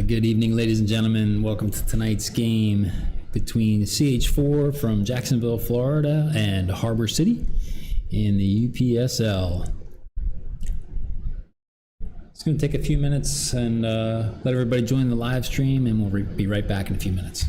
Good evening, ladies and gentlemen. Welcome to tonight's game between CH4 from Jacksonville, Florida, and Harbor City in the UPSL. It's going to take a few minutes and let everybody join the live stream, and we'll be right back in a few minutes.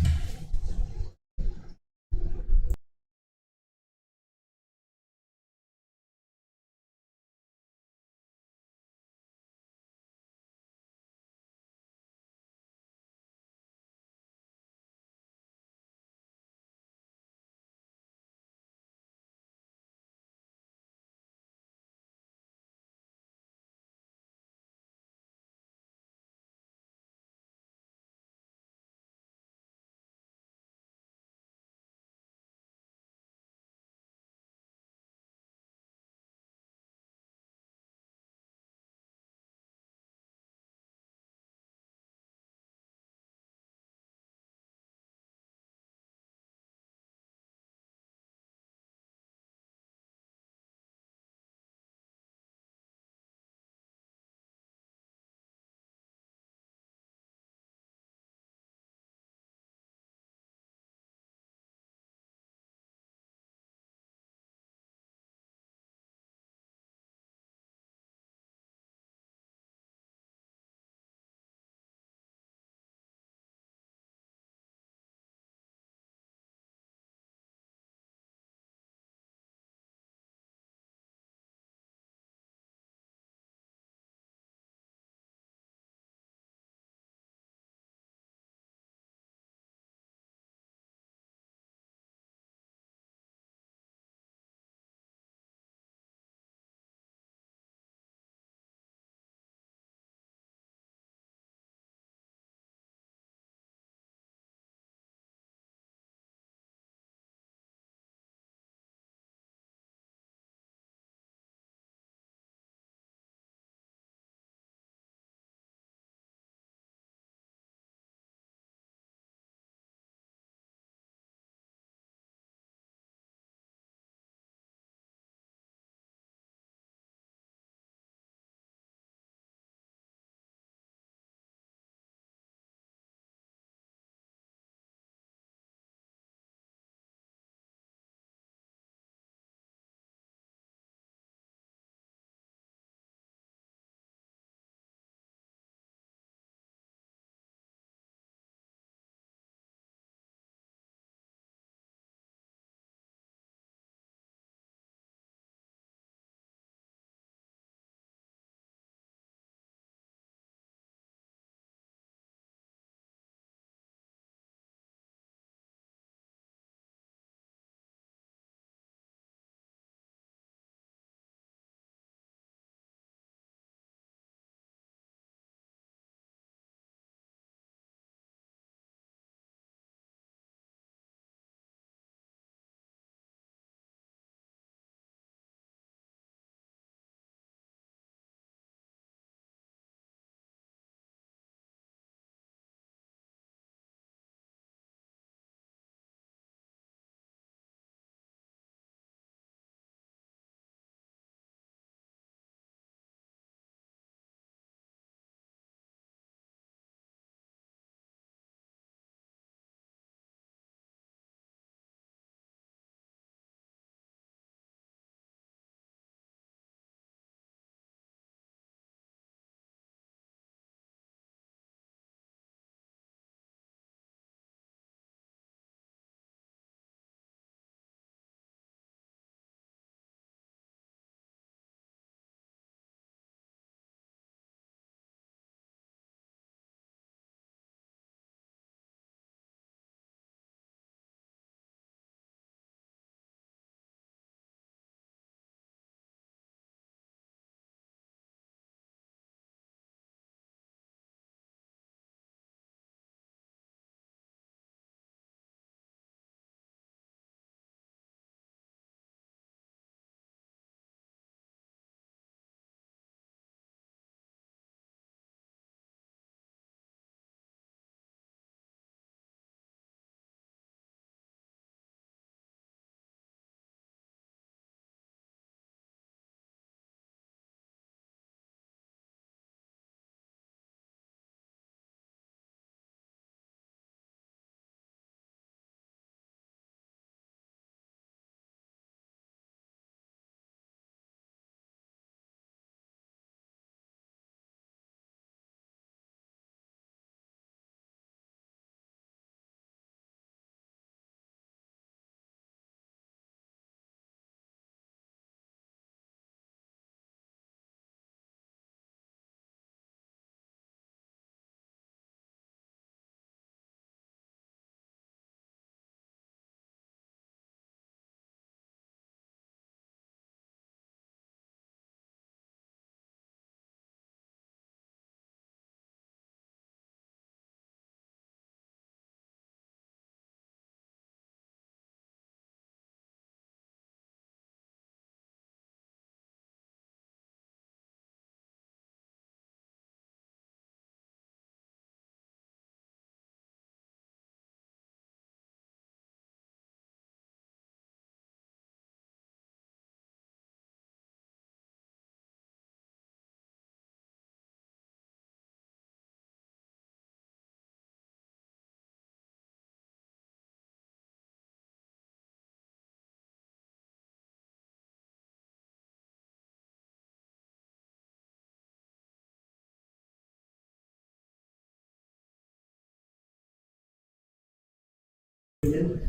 Okay.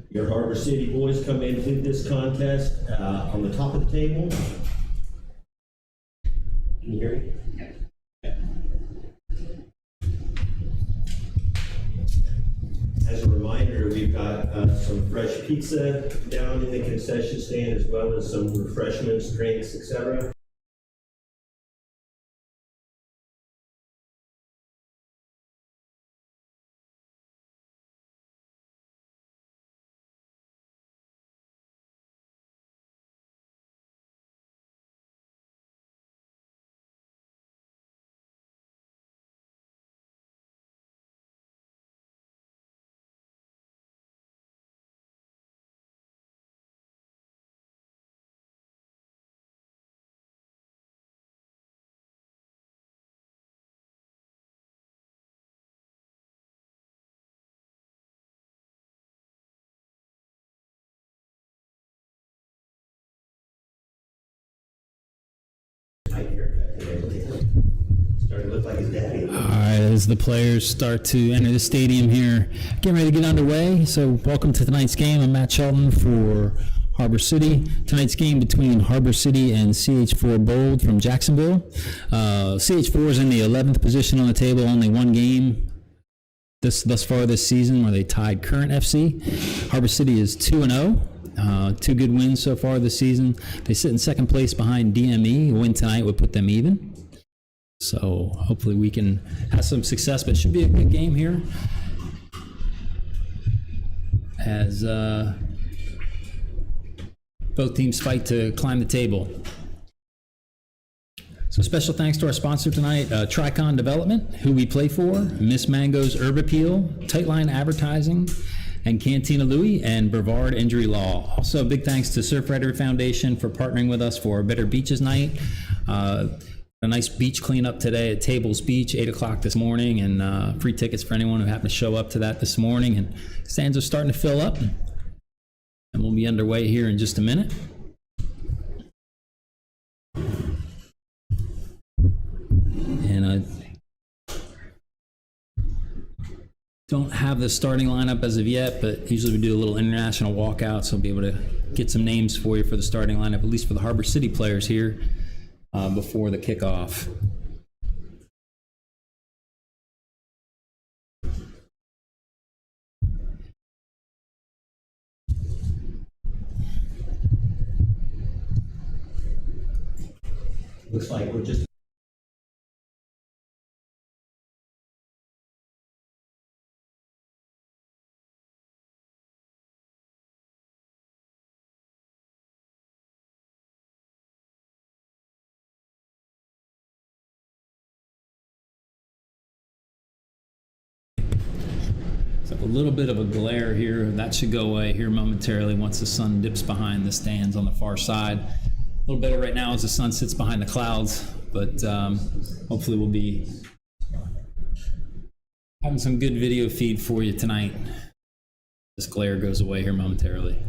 Your Harbor City boys come into this contest on the top of the table. Can you hear me? As a reminder, we've got some fresh pizza down in the concession stand, as well as some refreshments, drinks, etc. Starting to look like his daddy. All right, as the players start to enter the stadium here, getting ready to get underway. So welcome to tonight's game. I'm Matt Shelton for Harbor City. Tonight's game between Harbor City and CH4 Bold from Jacksonville. CH4 is in the 11th position on the table, only one game thus far this season where they tied current FC. Harbor City is 2-0. Two good wins so far this season. They sit in second place behind DME. A win tonight would put them even. So hopefully we can have some success, but it should be a good game here as both teams fight to climb the table. So special thanks to our sponsor tonight, Tricon Development, who we play for, Miss Mango's Herb Appeal, Tightline Advertising, and Cantina Louie, and Brevard Injury Law. Also, a big thanks to Surf Rider Foundation for partnering with us for Better Beaches Night. A nice beach cleanup today at Tables Beach, 8 o'clock this morning, and free tickets for anyone who happened to show up to that this morning. And stands are starting to fill up, and we'll be underway here in just a minute. And I don't have the starting lineup as of yet, but usually we do a little international walkout, so I'll be able to get some names for you for the starting lineup, at least for the Harbor City players here before the kickoff. Looks like we're just So a little bit of a glare here. That should go away here momentarily once the sun dips behind the stands on the far side. A little better right now as the sun sits behind the clouds, but hopefully we'll be having some good video feed for you tonight. This glare goes away here momentarily.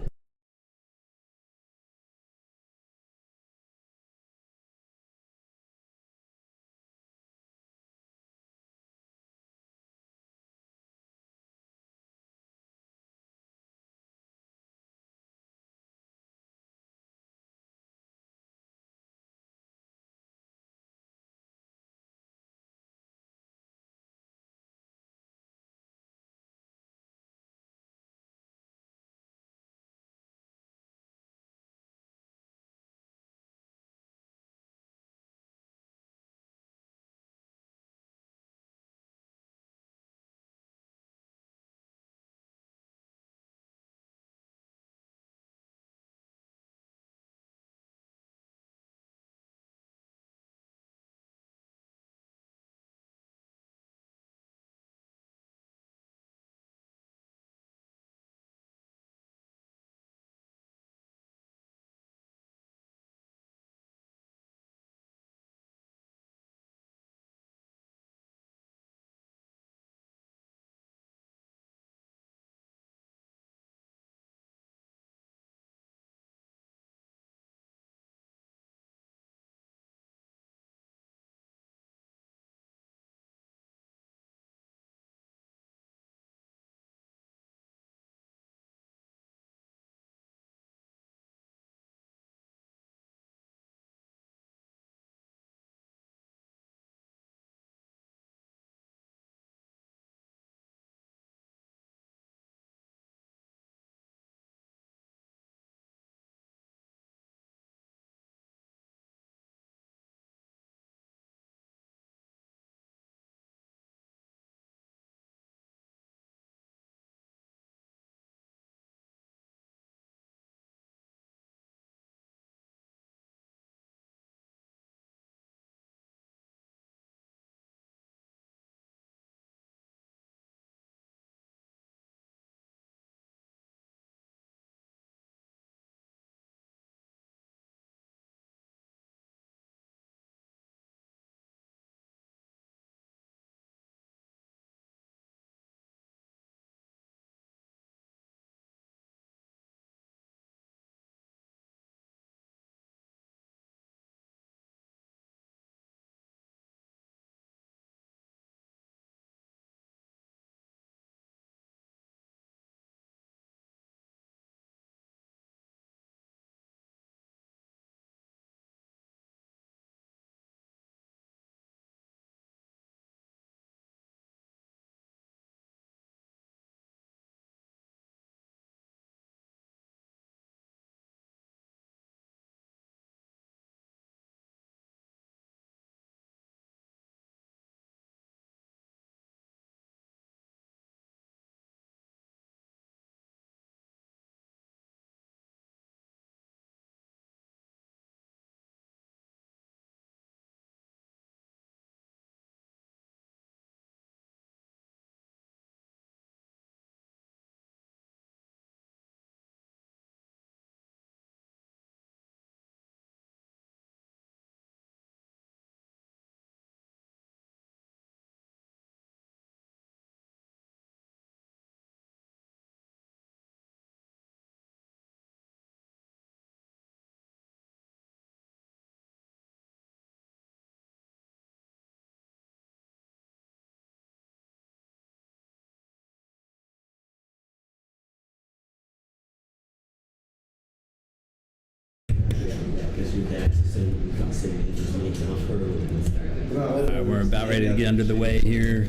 We're about ready to get under the way here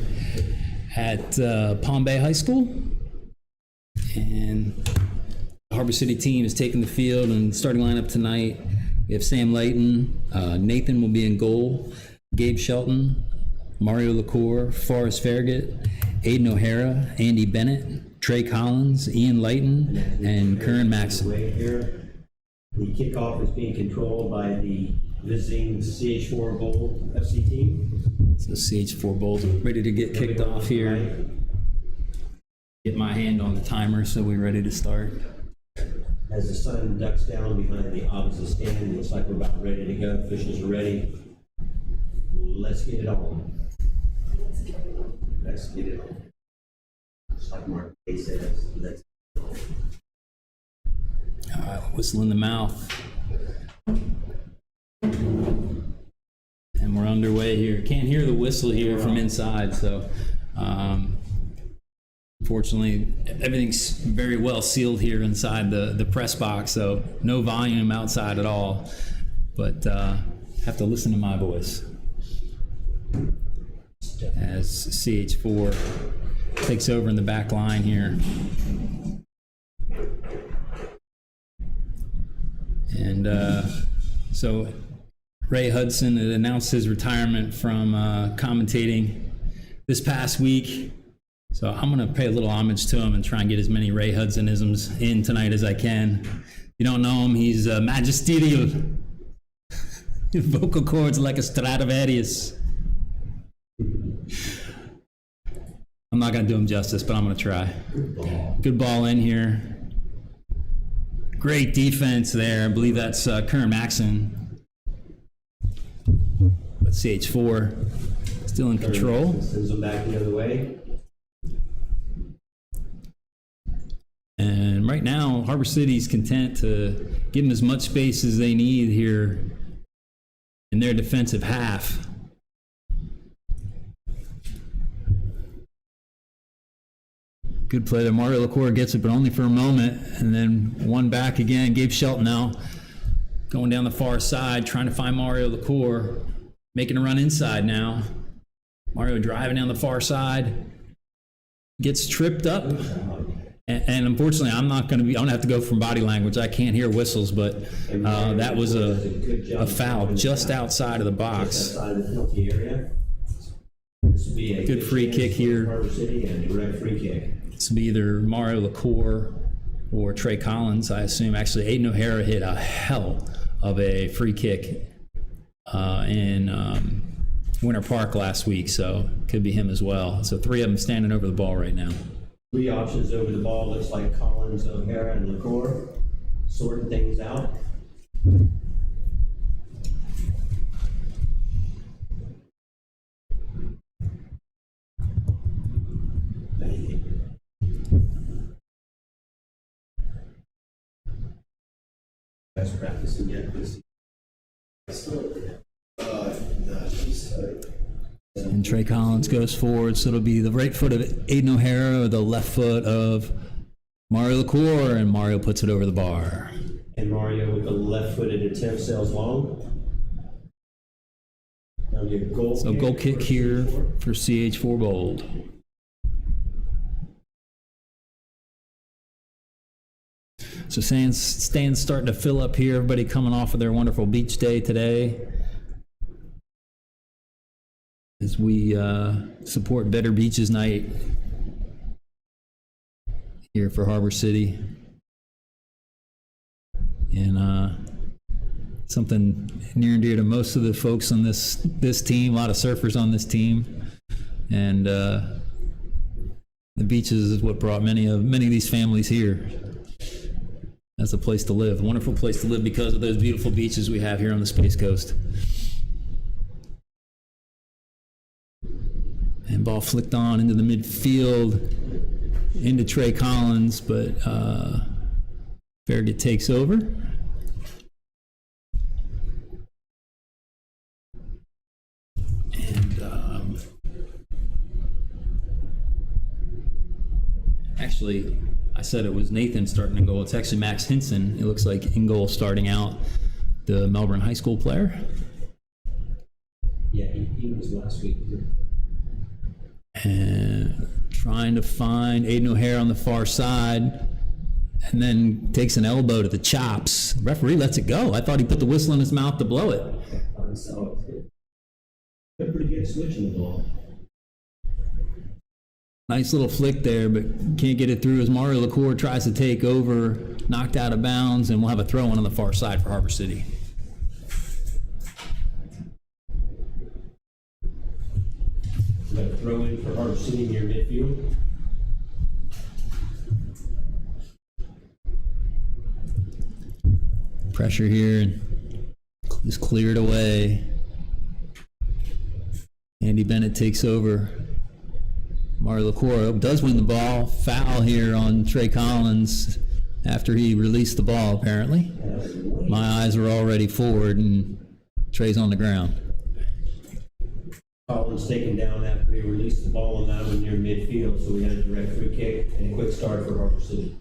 at Palm Bay High School. And the Harbor City team is taking the field, and starting lineup tonight, we have Sam Layton, Nathan will be in goal, Gabe Shelton, Mario LaCour, Forrest Farragut, Aiden O'Hara, Andy Bennett, Trey Collins, Ian Layton, and Kern Maxon. The kickoff is being controlled by the visiting CH4 Bowl FC team. So CH4 Bowls ready to get kicked off here. Get my hand on the timer so we're ready to start. As the sun ducks down behind the opposite stand, it looks like we're about ready to go. Officials are ready. Let's get it on. Let's get it on. Just like Mark Day says, let's get it on. All right, whistle in the mouth. And we're underway here. Can't hear the whistle here from inside, so unfortunately, everything's very well sealed here inside the press box, so no volume outside at all. But have to listen to my voice as CH4 takes over in the back line here. And so Ray Hudson had announced his retirement from commentating this past week. So I'm going to pay a little homage to him and try and get as many Ray Hudsonisms in tonight as I can. If you don't know him, he's magisterial. Vocal cords like a Stradivarius. I'm not going to do him justice, but I'm going to try. Good ball in here. Great defense there. I believe that's Kern Maxon. But CH4 still in control. Sends them back the other way. And right now, Harbor City's content to give them as much space as they need here in their defensive half. Good play there. Mario LaCour gets it, but only for a moment. And then one back again. Gabe Shelton now going down the far side, trying to find Mario LaCour. Making a run inside now. Mario driving down the far side. Gets tripped up. And unfortunately, I'm going to have to go from body language. I can't hear whistles, but that was a foul just outside of the box. Good free kick here. Harbor City and a direct free kick. This will be either Mario LaCour or Trey Collins, I assume. Actually, Aiden O'Hara hit a hell of a free kick in Winter Park last week, so could be him as well. So three of them standing over the ball right now. Three options over the ball. Looks like Collins, O'Hara, and LaCour sorting things out. Best practicing yet this And Trey Collins goes forward, so it'll be the right foot of Aiden O'Hara or the left foot of Mario LaCour, and Mario puts it over the bar. And Mario with the left-footed attempt sails long. Now get goal So kick goal kick for here CH4. for CH4 Bold. So stands starting to fill up here. Everybody coming off of their wonderful beach day today, as we support Better Beaches Night here for Harbor City. And something near and dear to most of the folks on this team, a lot of surfers on this team. And the beaches is what brought many of these families here. That's a place to live, a wonderful place to live because of those beautiful beaches we have here on the Space Coast. And ball flicked on into the midfield, into Trey Collins, but Farragut takes over. And actually, I said it was Nathan starting in goal. It's actually Max Hinson. It looks like in goal starting out, the Melbourne High School player. was last week. And trying to find Aiden O'Hare on the far side, and then takes an elbow to the chops. The referee lets it go. I thought he put the whistle in his mouth to blow it. They're pretty good at switching the ball. Nice little flick there, but can't get it through as Mario LaCour tries to take over, knocked out of bounds, and we'll have a throw-in on the far side for Harbor City. We got a throw-in for Harbor City near midfield. Pressure here, and is cleared away. Andy Bennett takes over. Mario LaCour does win the ball. Foul here on Trey Collins after he released the ball, apparently. My eyes were already forward, and Trey's on the ground. Collins taken down after he released the ball on that one near midfield, so we had a direct free kick and a quick start for Harbor City.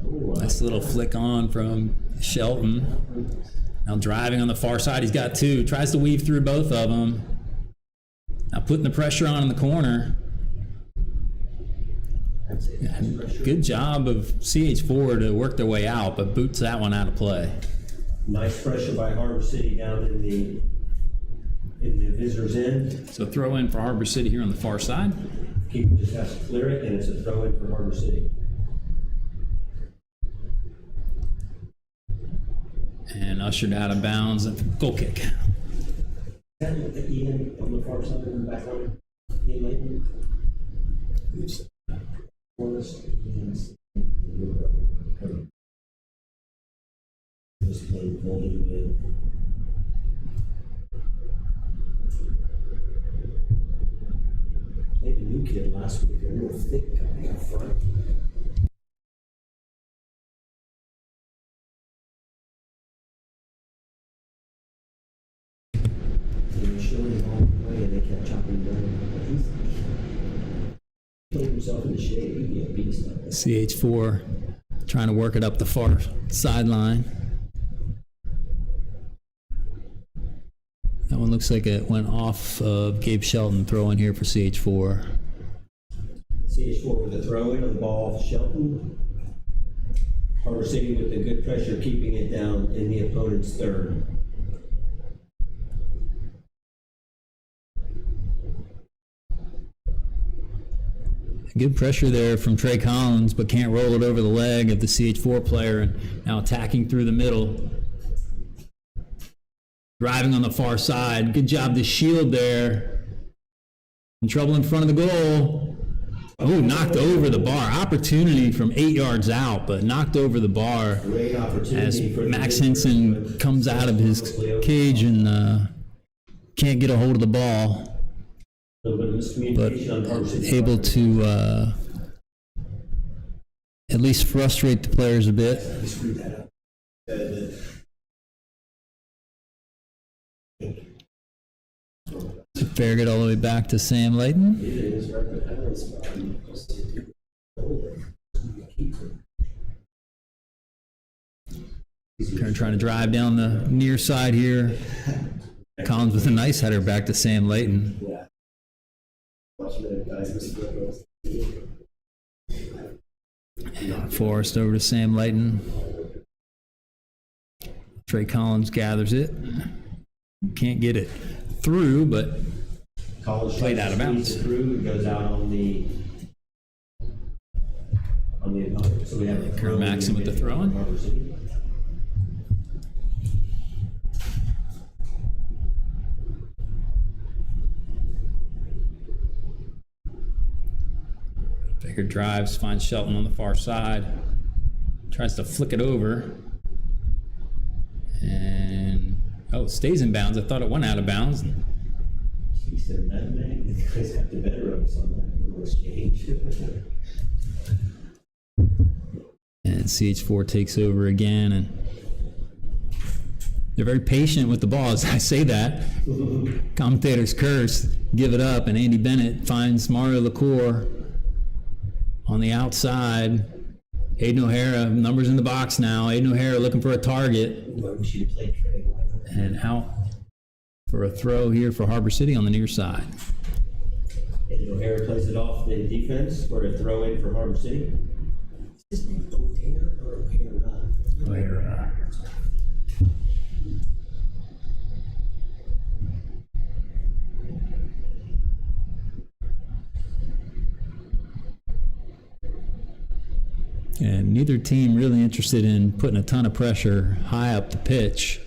Nice little flick on from Shelton. Now driving on the far side, he's got two. Tries to weave through both of them. Now putting the pressure on in the corner. Good job of CH4 to work their way out, but boots that one out of play. Nice pressure by Harbor City down in the visitor's end. So throw in for Harbor City here on the far side. Keeper just has to clear it, and it's a throw in for Harbor City. And ushered out of bounds and goal kick. Ian on the far side in the back line. Ian Layton. Played a new kid last week, a real thick guy up front. They were showing him all the way, and they kept chopping down. He played himself in the shade. He'd be a beast. CH4 trying to work it up the far sideline. That one looks like it went off of Gabe Shelton. Throw in here for CH4. CH4 with a throw in on the ball off Shelton. Harbor City with the good pressure, keeping it down in the opponent's third. Good pressure there from Trey Collins, but can't roll it over the leg of the CH4 player, and now attacking through the middle. Driving on the far side. Good job to shield there. In trouble in front of the goal. Oh, knocked over the bar. Opportunity from 8 yards out, but knocked over the bar Great opportunity as for Max Henson comes out of his cage and can't get a hold of the ball. A little bit of miscommunication on Harbor City's Able part. to at least frustrate the players a bit. He screwed that up. Fair get all the way back to Sam Layton. It is right at the penalty spot. Trying to drive down the near side here. Collins with a nice header back to Sam Layton. Yeah. Forrest over to Sam Layton. Trey Collins gathers it. Can't get it through, but College played out of bounds. Through, it goes out on the opponent. So we have a Kurt Maxson with the throw-in. Harbor City. Baker drives, finds Shelton on the far side, tries to flick it over, and it stays in bounds. I thought it went out of bounds. He said that, man. The guys got the better of us on that little exchange. And CH4 takes over again, and they're very patient with the ball. As I say that, commentators curse, give it up, and Andy Bennett finds Mario LaCour on the outside, Aiden O'Hara, numbers in the box now. Aiden O'Hara looking for a target. Ooh, I wish you'd have played Trey. Why not? And out for a throw here for Harbor City on the near side. And O'Hara plays it off the defense for a throw in for Harbor City. Is his name O'Hara or O'Hara? O'Hara. And neither team really interested in putting a ton of pressure high up the pitch.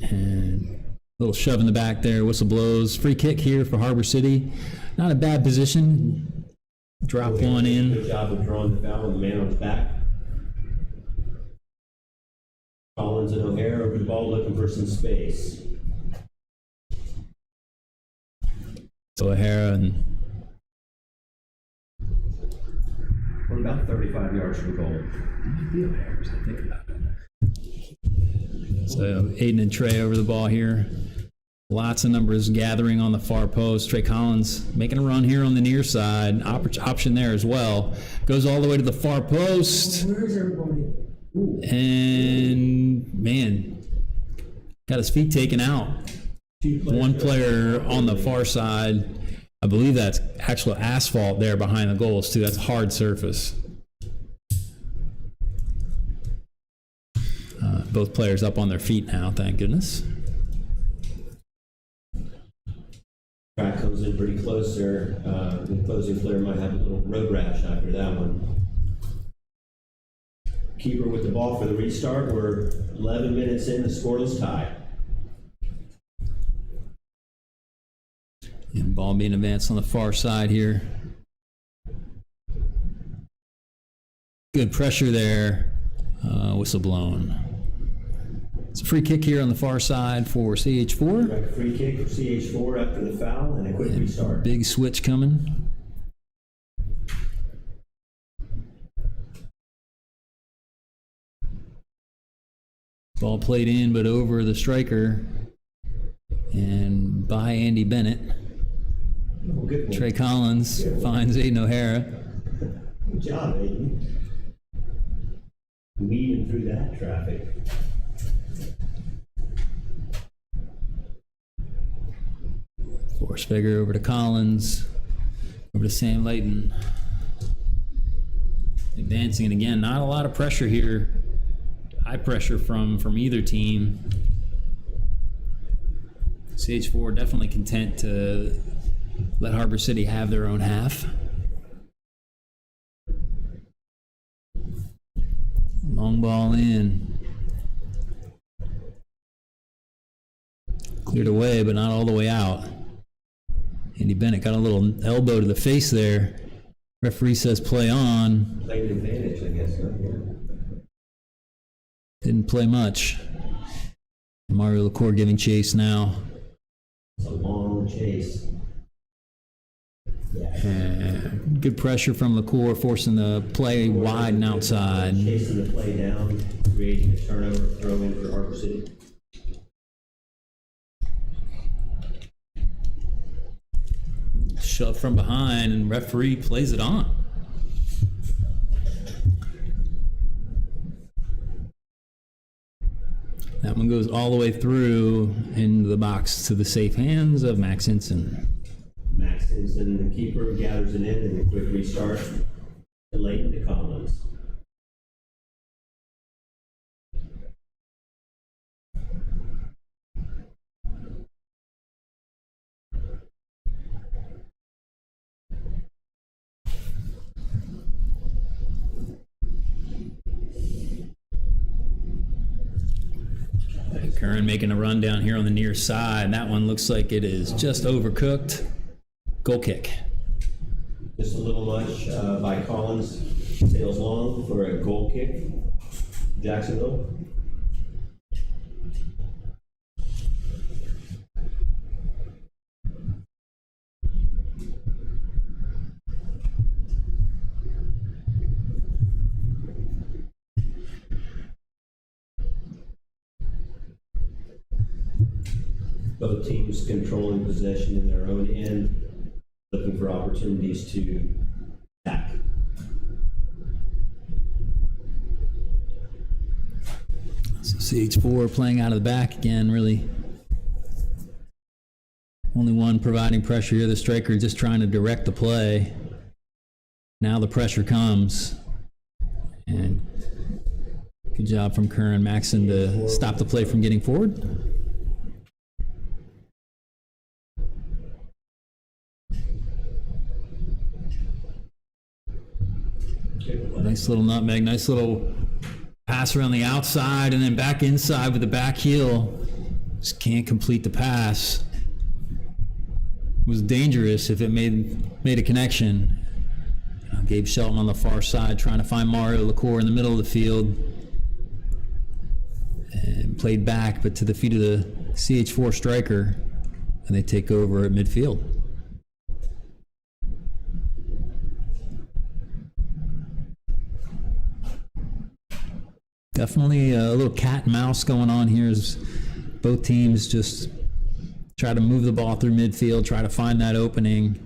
And a little shove in the back there, whistle blows. Free kick here for Harbor City. Not a bad position. Drop one in. Good job of drawing the foul and the man on his back. Collins and O'Hara over the ball looking for some space. So O'Hara and We're about 35 yards from goal. might be O'Hara's, I think about it. So Aiden and Trey over the ball here. Lots of numbers gathering on the far post. Trey Collins making a run here on the near side. Option there as well. Goes all the way to the far post. Where's everybody? Ooh. And, man, got his feet taken out. One player on the far side. I believe that's actual asphalt there behind the goals, too. That's hard surface. Both players up on their feet now, thank goodness. Track comes in pretty close there. The opposing player might have a little road rash after that one. Keeper with the ball for the restart. We're 11 minutes in, the scoreless tie. And ball being advanced on the far side here. Good pressure there. Whistle blown. It's a free kick here on the far side for CH4. Direct free kick for CH4 after the foul and a quick restart. Big switch coming. Ball played in, but over the striker. And by Andy Bennett. Oh, good one. Trey Collins finds Aiden O'Hara. Good job, Aiden. Weaving through that traffic. Force figure over to Collins. Over to Sam Layton. Advancing it again. Not a lot of pressure here. High pressure from either team. CH4 definitely content to let Harbor City have their own half. Long ball in. Cleared away, but not all the way out. Andy Bennett got a little elbow to the face there. Referee says play on. Played advantage, I guess. Huh? Yeah. Didn't play much. Mario LaCour giving chase now. It's a long chase. Yeah. And good pressure from LaCour, forcing the play wide and outside. Chasing the play down, creating a turnover, throw in for Harbor City. Shove from behind, and referee plays it on. That one goes all the way through into the box to the safe hands of Max Hinson. Max Hinson, the keeper, gathers it in and a quick restart. And Layton to Collins. Curran making a run down here on the near side. That one looks like it is just overcooked. Goal kick. Just a little much by Collins. Sails long for a goal kick. Jacksonville. Both teams controlling possession in their own end, looking for opportunities to attack. CH4 playing out of the back again, really. Only one providing pressure here, the striker just trying to direct the play. Now the pressure comes. And good job from Curran Maxon to stop the play from getting forward. Nice little nutmeg, nice little pass around the outside and then back inside with the back heel. Just can't complete the pass. It was dangerous if it made a connection. Gabe Shelton on the far side trying to find Mario LaCour in the middle of the field. And played back, but to the feet of the CH4 striker, and they take over at midfield. Definitely a little cat and mouse going on here as both teams just try to move the ball through midfield, try to find that opening.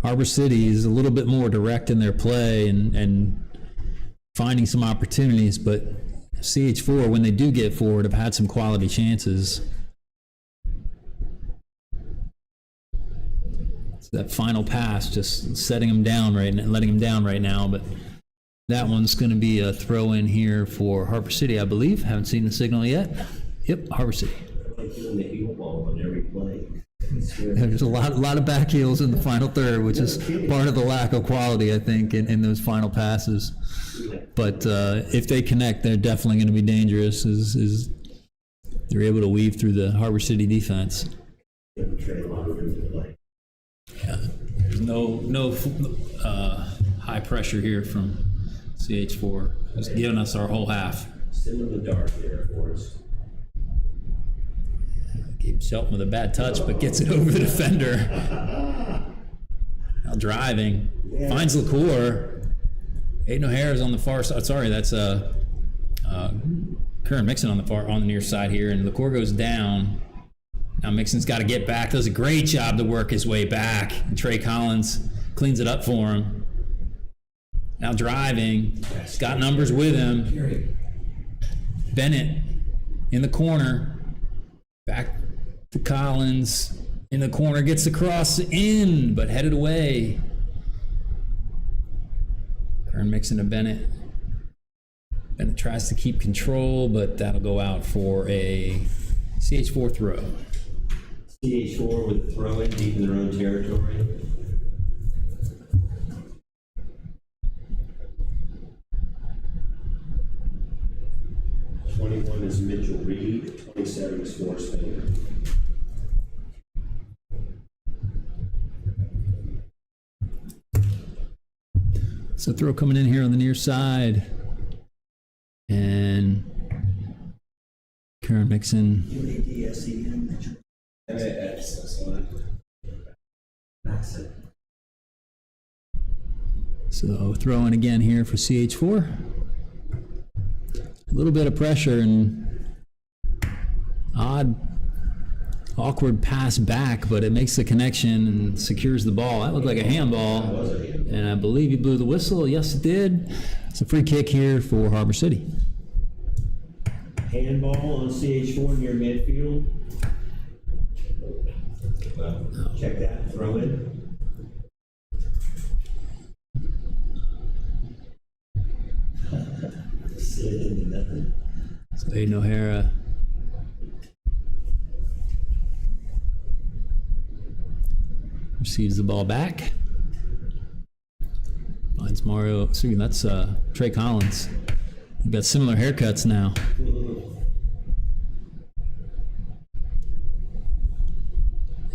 Harbor City is a little bit more direct in their play and finding some opportunities, but CH4, when they do get forward, have had some quality chances. So that final pass just setting them down letting them down right now, but that one's going to be a throw in here for Harbor City, I believe. Haven't seen the signal yet. Yep, Harbor City. There's a lot of back heels in the final third, which is part of the lack of quality, I think, in those final passes. But if they connect, they're definitely going to be dangerous. Is they're able to weave through the Harbor City defense. Yeah, there's no high pressure here from CH4. Just giving us our whole half. Still in the dark there for us. Gabe Shelton with a bad touch, but gets it over the defender. Now driving, finds LaCour. Aiden O'Hara's on the far side. Sorry, that's Curran Mixon on the near side here, and LaCour goes down. Now Mixon's got to get back. Does a great job to work his way back. And Trey Collins cleans it up for him. Now driving, he's got numbers with him. Bennett in the corner. Back to Collins in the corner, gets the cross in, but headed away. Curran Mixon to Bennett. Bennett tries to keep control, but that'll go out for a CH4 throw. CH4 with throw in deep in their own territory. '21 is Mitchell Reed, 27 is Forrest Baker. So throw coming in here on the near side. And Curran Mixon. So throw in again here for CH4. A little bit of pressure and awkward pass back, but it makes the connection and secures the ball. That looked like a handball, and I believe he blew the whistle. Yes, it did. It's a free kick here for Harbor City. Handball on CH4 near midfield. Check that. Throw in. So Aiden O'Hara receives the ball back. Finds Mario. Excuse me, that's Trey Collins. We've got similar haircuts now.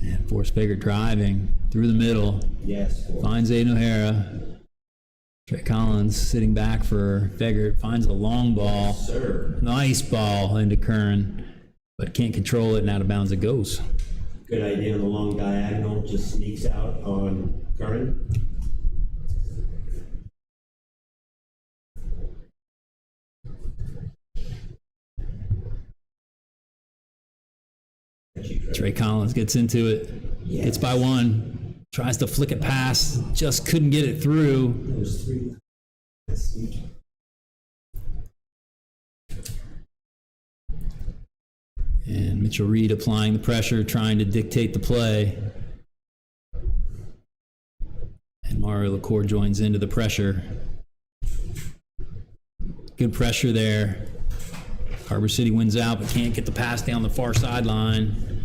And Forrest Baker driving through the middle. Yes. Finds Aiden O'Hara. Trey Collins sitting back for Beggert, finds a long ball. Sir. Nice ball into Curran, but can't control it, and out of bounds it goes. Good idea on the long diagonal, just sneaks out on Curran. Trey Collins gets into it, gets by one. Tries to flick it past, just couldn't get it through. Those three. Mitchell Reed applying the pressure, trying to dictate the play. And Mario LaCour joins into the pressure. Good pressure there. Harbor City wins out, but can't get the pass down the far sideline.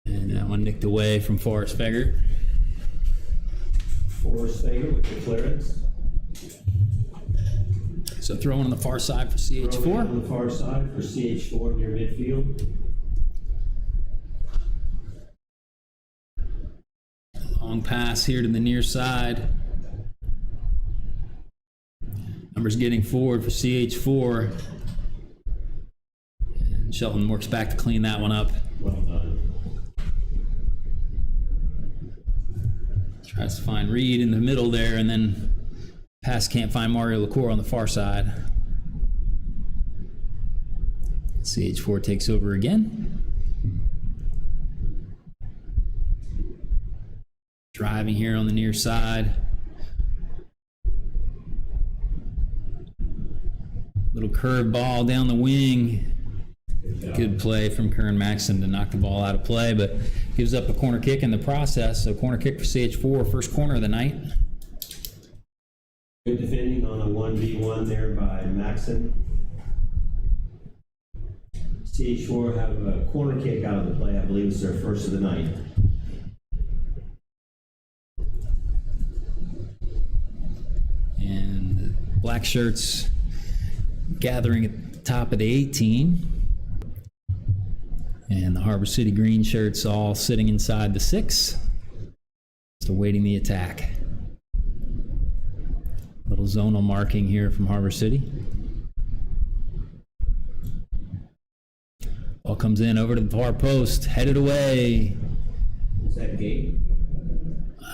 And that one nicked away from Forrest Feger. Forrest Feger with the clearance. So throwing on the far side for Throwing CH4. on the far side for CH4 near midfield. Long pass here to the near side. Numbers getting forward for CH4. And Shelton works back to clean that one up. Well done. Tries to find Reed in the middle there, and then pass can't find Mario LaCour on the far side. CH4 takes over again. Driving here on the near side. Little curved ball down the wing. Good play from Kern Maxson to knock the ball out of play, but gives up a corner kick in the process. So corner kick for CH4, first corner of the night. Good defending on a 1v1 there by Maxson. CH4 have a corner kick out of the play. I believe it's their first of the night. And the black shirts gathering at the top of the 18. And the Harbor City green shirts all sitting inside the 6. Just awaiting the attack. Little zonal marking here from Harbor City. Ball comes in over to the far post, headed away. Is that Gabe?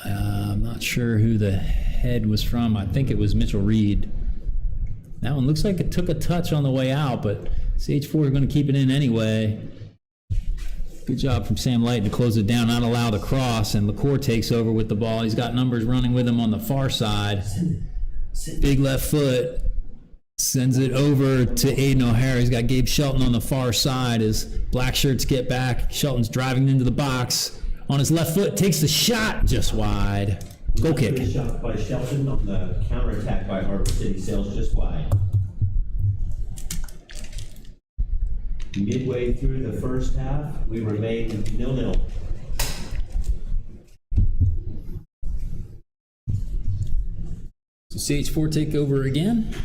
I'm not sure who the head was from. I think it was Mitchell Reed. That one looks like it took a touch on the way out, but CH4 is going to keep it in anyway. Good job from Sam Light to close it down, not allow the cross, and LaCour takes over with the ball. He's got numbers running with him on the far side. Big left foot, sends it over to Aiden O'Hara. He's got Gabe Shelton on the far side as black shirts get back. Shelton's driving into the box. On his left foot, takes the shot just wide. Goal kick. Good shot by Shelton on the counterattack by Harbor City. Sails just wide. Midway through the first half, we remain 0-0. So CH4 take over again.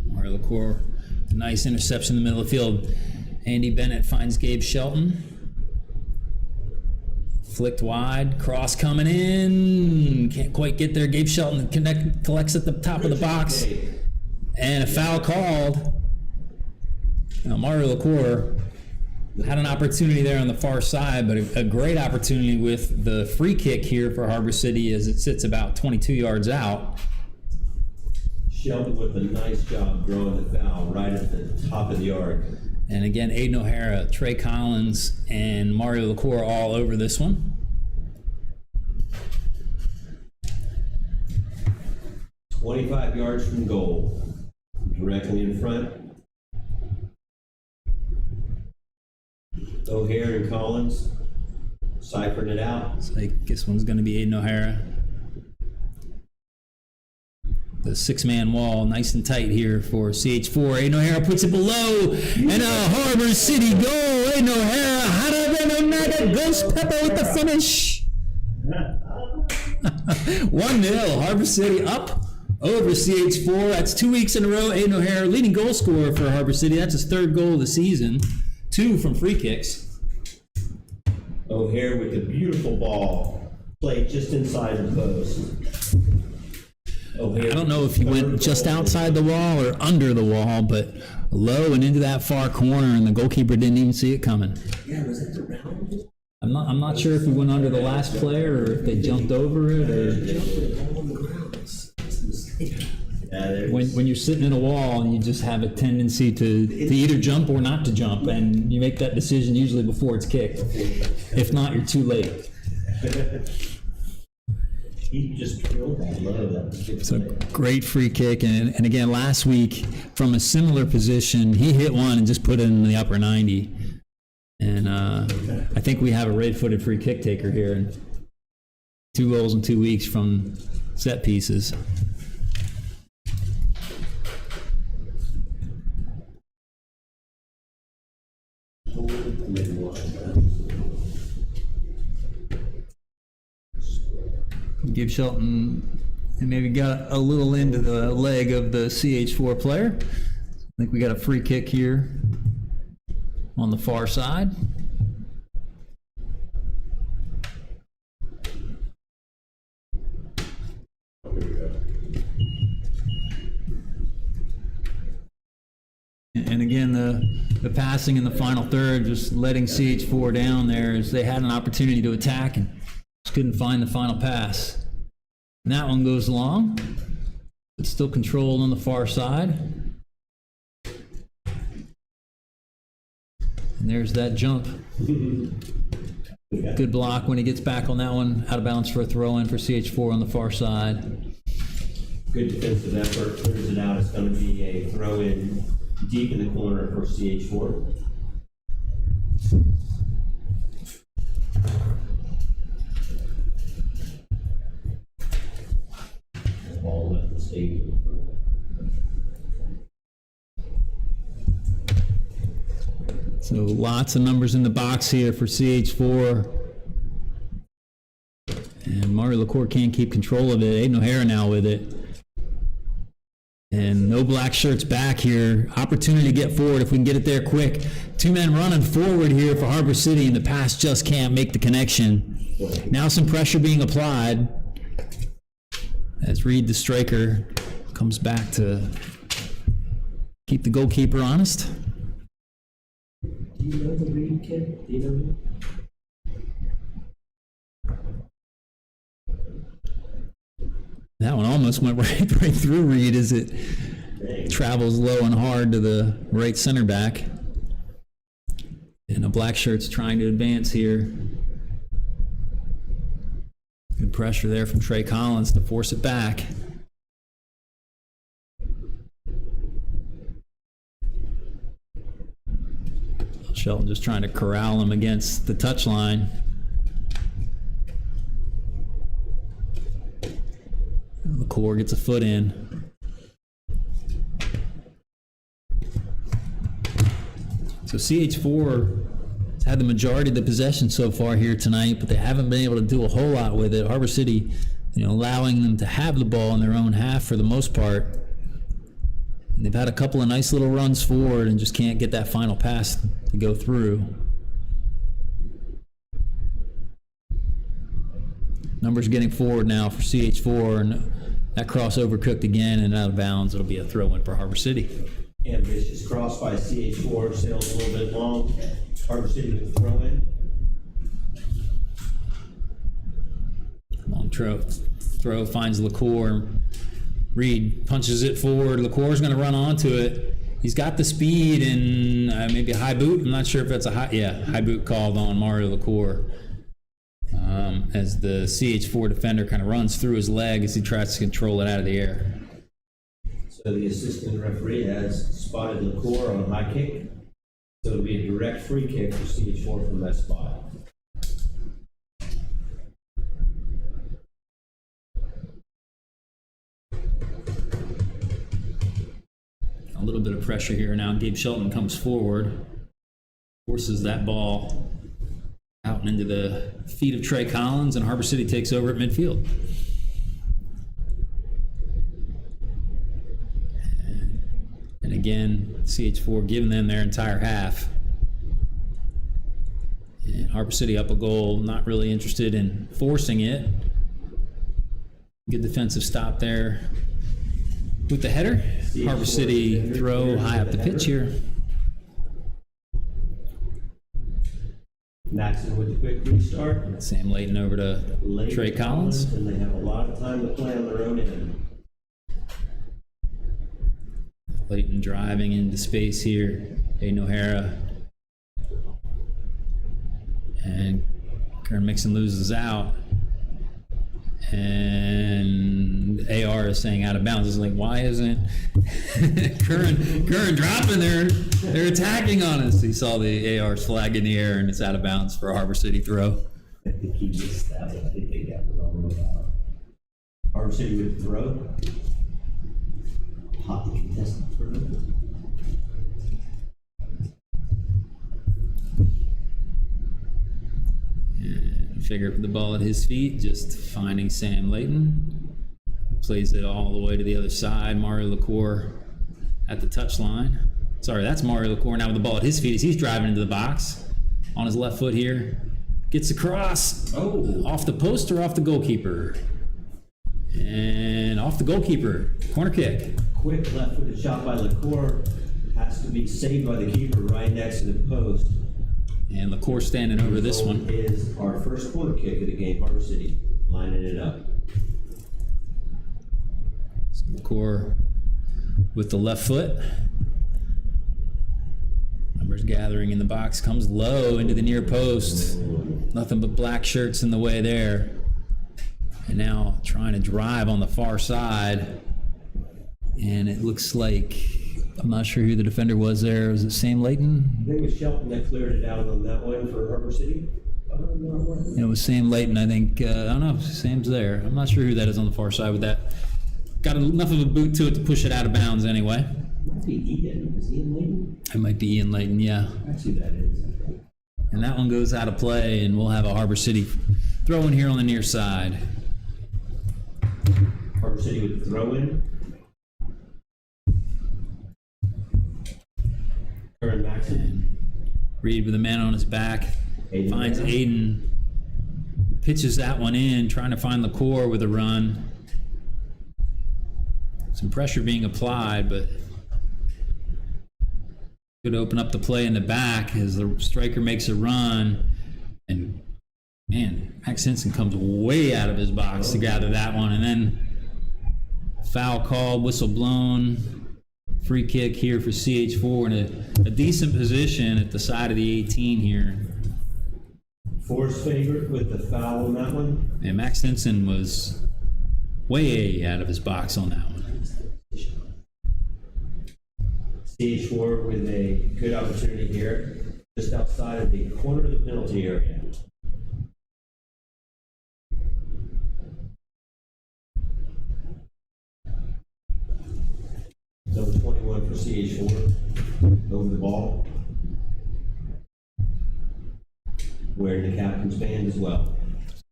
Mario LaCour, a nice interception in the middle of the field. Andy Bennett finds Gabe Shelton. Flicked wide, cross coming in. Can't quite get there. Gabe Shelton collects at the top of the box. And a foul called. Now Mario LaCour had an opportunity there on the far side, but a great opportunity with the free kick here for Harbor City as it sits about 22 yards out. Shelton with a nice job throwing the foul right at the top of the arc. And again, Aiden O'Hara, Trey Collins, and Mario LaCour all over this one. 25 yards from goal. Directly in front. O'Hara and Collins ciphering it out. So I guess this one's going to be Aiden O'Hara. The six-man wall, nice and tight here for CH4. Aiden O'Hara puts it below, and a Harbor City goal. Aiden O'Hara, hotter than a night, Ghost Pepper with the finish. 1-0, Harbor City up over CH4. That's 2 weeks in a row. Aiden O'Hara, leading goal scorer for Harbor City. That's his third goal of the season. 2 from free kicks. O'Hara with a beautiful ball. Played just inside the post. I don't know if he went just outside the wall or under the wall, but low and into that far corner, and the goalkeeper didn't even see it coming. Yeah, was that the round? I'm not sure if he went under the last player or if they jumped over it. Or On the ground. That's a mistake. when you're sitting in a wall and you just have a tendency to either jump or not to jump, and you make that decision usually before it's kicked. If not, you're too late. He just drilled that low. That was good It's a play. great free kick, and again, last week, from a similar position, he hit one and just put it in the upper 90. And I think we have a red-footed free kick taker here. 2 goals in 2 weeks from set pieces. Give Shelton, and maybe got a little into the leg of the CH4 player. I think we got a free kick here on the far side. And again, the passing in the final third, just letting CH4 down there as they had an opportunity to attack and just couldn't find the final pass. And that one goes long, but still controlled on the far side. And there's that jump. Good block when he gets back on that one, out of bounds for a throw in for CH4 on the far side. Good defensive effort, clears it out. It's going to be a throw in deep in the corner for CH4. The ball left the stadium. So lots of numbers in the box here for CH4. And Mario LaCour can't keep control of it. Aiden O'Hara now with it. And no black shirts back here. Opportunity to get forward if we can get it there quick. 2 men running forward here for Harbor City, and the pass just can't make the connection. Now some pressure being applied as Reed, the striker, comes back to keep the goalkeeper honest. Do you know the Reed kid? Do you know him? That one almost went right through Reed as it travels low and hard to the right center back. And the black shirt's trying to advance here. Good pressure there from Trey Collins to force it back. Shelton just trying to corral him against the touchline. LaCour gets a foot in. So CH4 has had the majority of the possession so far here tonight, but they haven't been able to do a whole lot with it. Harbor City, allowing them to have the ball in their own half for the most part. And they've had a couple of nice little runs forward and just can't get that final pass to go through. Numbers getting forward now for CH4, and that crossover cooked again and out of bounds. It'll be a throw-in for Harbor City. Ambitious cross by CH4, sails a little bit long. Harbor City with a throw in. Long throw finds LaCour. Reed punches it forward. LaCour's going to run onto it. He's got the speed and maybe a high boot. I'm not sure if that's a high boot called on Mario LaCour. As the CH4 defender kind of runs through his leg as he tries to control it out of the air. So the assistant referee has spotted LaCour on high kick. So it'll be a direct free kick for CH4 from that spot. A little bit of pressure here now. Gabe Shelton comes forward, forces that ball out and into the feet of Trey Collins, and Harbor City takes over at midfield. And again, CH4 giving them their entire half. And Harbor City up a goal, not really interested in forcing it. Good defensive stop there with the header. Harbor City throw high up the pitch here. Maxon with the quick restart. Sam Layton over to Trey Collins. And they have a lot of time to play on their own end. Layton driving into space here. Aiden O'Hara. And Karen Mixon loses out. And AR is saying out of bounds. It's like, why isn't Curran dropping? They're attacking on us. He saw the AR's flag in the air, and it's out of bounds for a Harbor City throw. I think he missed that one. I think they got it all the way out. Harbor City with the throw. Hotly contested throw. And figure the ball at his feet, just finding Sam Layton. Plays it all the way to the other side. Mario LaCour at the touchline. Sorry, that's Mario LaCour now with the ball at his feet as he's driving into the box on his left foot here. Gets across. Oh, off the post or off the goalkeeper? And off the goalkeeper. Corner kick. Quick left-footed shot by LaCour. Has to be saved by the keeper right next to the post. And LaCour standing over this one. Is our first corner kick of the game, Harbor City, lining it up. So LaCour with the left foot. Numbers gathering in the box, comes low into the near post. Nothing but black shirts in the way there. And now trying to drive on the far side. And it looks like, I'm not sure who the defender was there. Was it Sam Layton? I think it was Shelton that cleared it out on that one for Harbor City. It was Sam Layton, I think. I don't know if Sam's there. I'm not sure who that is on the far side with that. Got enough of a boot to it to push it out of bounds anyway. Might be Ian. Is Ian Layton? It might be Ian Layton, yeah. That's who that is. And that one goes out of play, and we'll have a Harbor City throw in here on the near side. Harbor City with the throw in. Curran Maxon. Reed with a man on his back. Aiden Finds Brown. Aiden. Pitches that one in, trying to find LaCour with a run. Some pressure being applied, but could open up the play in the back as the striker makes a run. And man, Max Henson comes way out of his box to gather that one. And then foul called, whistle blown. Free kick here for CH4 in a decent position at the side of the 18 here. Force favorite with the foul on that one. And Max Henson was way out of his box on that one. CH4 with a good opportunity here, just outside of the corner of the penalty area. Number 21 for CH4, over the ball. Wearing the captain's band as well.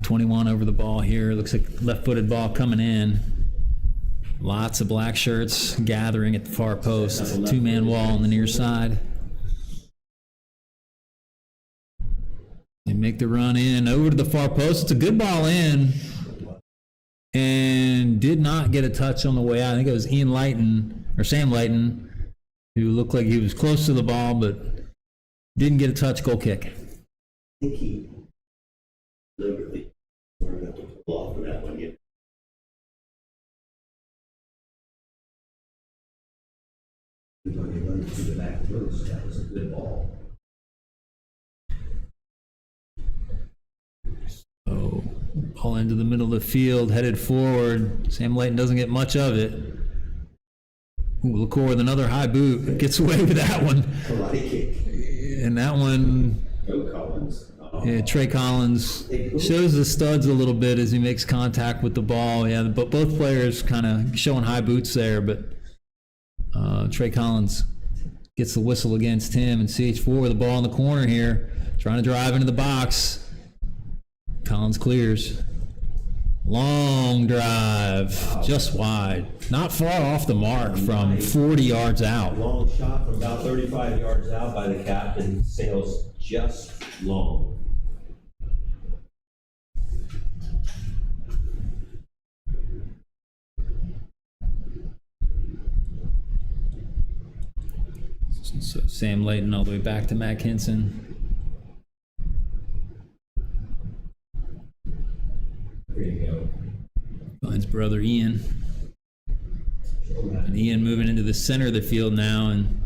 21 over the ball here. Looks like left-footed ball coming in. Lots of black shirts gathering at the far post. Two-man wall on the near side. They make the run in over to the far post. It's a good ball in. And did not get a touch on the way out. I think it was Ian Layton, or Sam Layton, who looked like he was close to the ball, but didn't get a touch. Goal kick. I think he deliberately learned not to pull off for that one yet. He run to the back post. That was a good ball. So, ball into the middle of the field, headed forward. Sam Layton doesn't get much of it. Ooh, LaCour with another high boot. Gets away with that one. Karate kick. And that one, Go Collins. yeah, Trey Collins shows the studs a little bit as he makes contact with the ball. Yeah, but both players kind of showing high boots there, but Trey Collins gets the whistle against him, and CH4 with the ball in the corner here, trying to drive into the box. Collins clears. Long drive, just wide. Not far off the mark from 40 yards out. Long shot from about 35 yards out by the captain, sails just long. So Sam Layton all the way back to Mac Henson. There you go. Finds brother Ian. And Ian moving into the center of the field now, and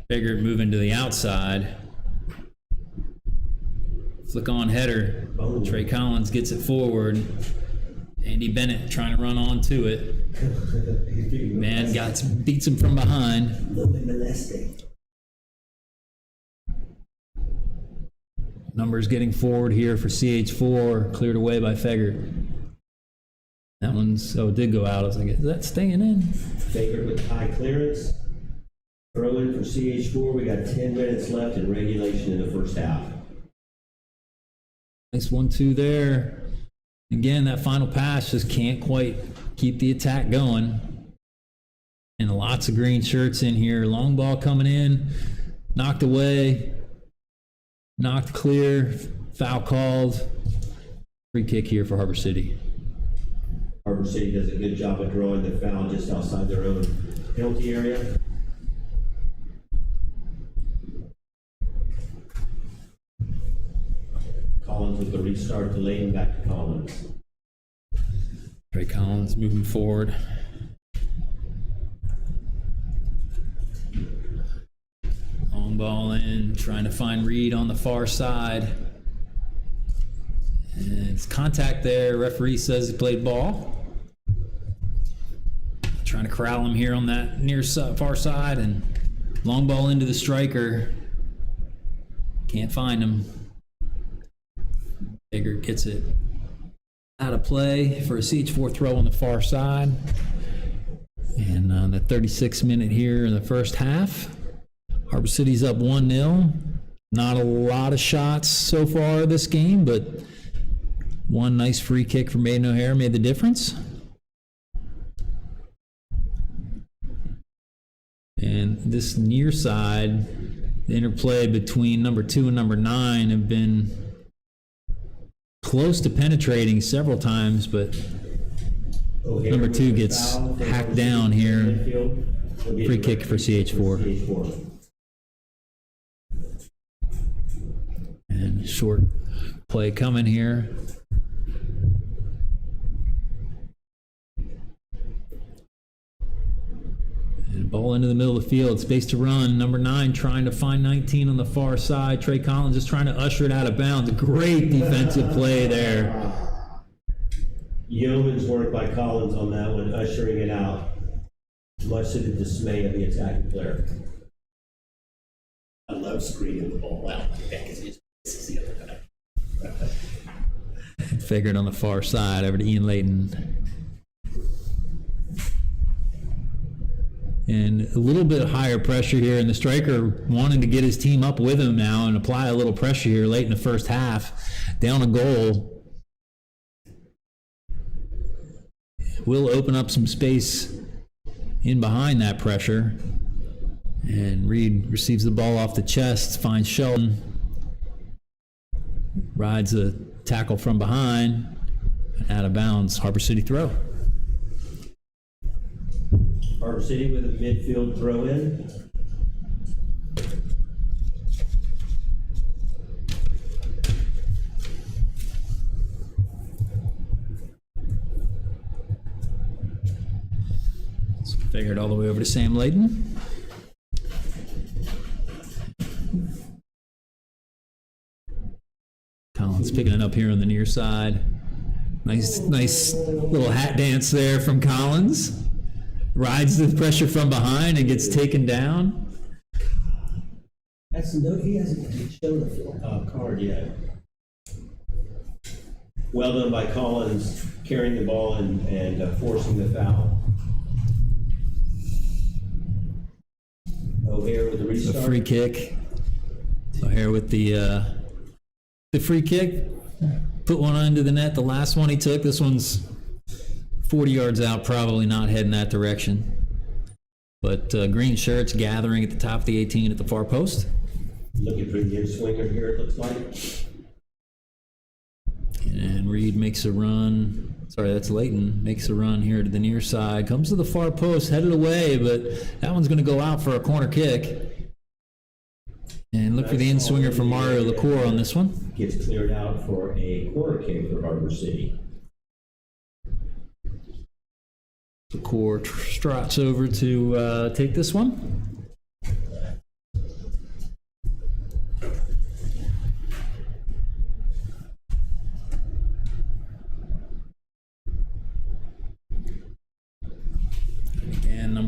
Biggert moving to the outside. Flick on header. Trey Collins gets it forward. Andy Bennett trying to run onto it. Man beats him from behind. Low and molesting. Numbers getting forward here for CH4, cleared away by Fegert. That one's, oh, it did go out. I was like, is that staying in? Favored with high clearance. Throw in for CH4. We got 10 minutes left in regulation in the first half. Nice 1-2 there. Again, that final pass just can't quite keep the attack going. And lots of green shirts in here. Long ball coming in, knocked away, knocked clear, foul called. Free kick here for Harbor City. Harbor City does a good job of drawing the foul just outside their own penalty area. Collins with the restart to Layton, back to Collins. Trey Collins moving forward. Long ball in, trying to find Reed on the far side. And it's contact there. Referee says he played ball. Trying to corral him here on that far side, and long ball into the striker. Can't find him. Bigger gets it out of play for a CH4 throw on the far side. And on the 36th minute here in the first half, Harbor City's up 1-0. Not a lot of shots so far this game, but one nice free kick from Maiden O'Hare made the difference. And this near side, the interplay between number 2 and number 9 have been close to penetrating several times, but O'Hare number with 2 the gets foul for hacked Harbor down City here. midfield. Will be Free a kick for direct kick CH4. CH4. And short play coming here. And ball into the middle of the field, space to run. Number 9 trying to find 19 on the far side. Trey Collins just trying to usher it out of bounds. Great defensive play there. Yeoman's work by Collins on that one, ushering it out, much to the dismay of the attacking player. I love screening the ball out like that because he just the other guy. Figured on the far side over to Ian Layton. And a little bit higher pressure here, and the striker wanting to get his team up with him now and apply a little pressure here late in the first half. Down a goal. Will open up some space in behind that pressure. And Reed receives the ball off the chest, finds Sheldon. Rides a tackle from behind. Out of bounds, Harbor City throw. Harbor City with a midfield throw in. Figured all the way over to Sam Layton. Collins picking it up here on the near side. Nice little hat dance there from Collins. Rides the pressure from behind and gets taken down. That's no, he hasn't shown the Card yet. Well done by Collins, carrying the ball and forcing the foul. O'Hare with the The restart. free kick. O'Hare with the free kick. Put one into the net. The last one he took. This one's 40 yards out, probably not heading that direction. But green shirts gathering at the top of the 18 at the far post. Looking for the in-swinger here, it looks like. And Reed makes a run. Sorry, that's Layton. Makes a run here to the near side. Comes to the far post, headed away, but that one's going to go out for a corner kick. And look for the in-swinger from Mario LaCour on this one. Gets cleared out for a corner kick for Harbor City. LaCour trots over to take this one.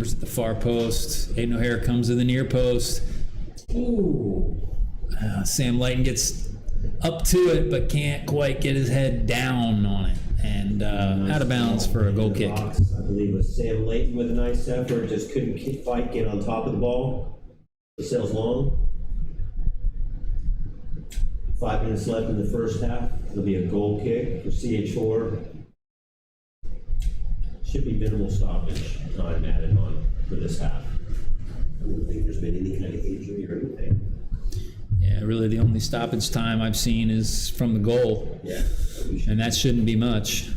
Overs at the far post. Aiden O'Hara comes to the near post. Ooh. Sam Layton gets up to it, but can't quite get his head down on it. And out of bounds for a goal kick. I believe it was Sam Layton with a nice effort, just couldn't quite get on top of the ball. The sail's long. 5 minutes left in the first half. It'll be a goal kick for CH4. Should be minimal stoppage time added on for this half. I don't think there's been any kind of injury or anything. Yeah, really the only stoppage time I've seen is from the goal. Yeah. And that shouldn't be much.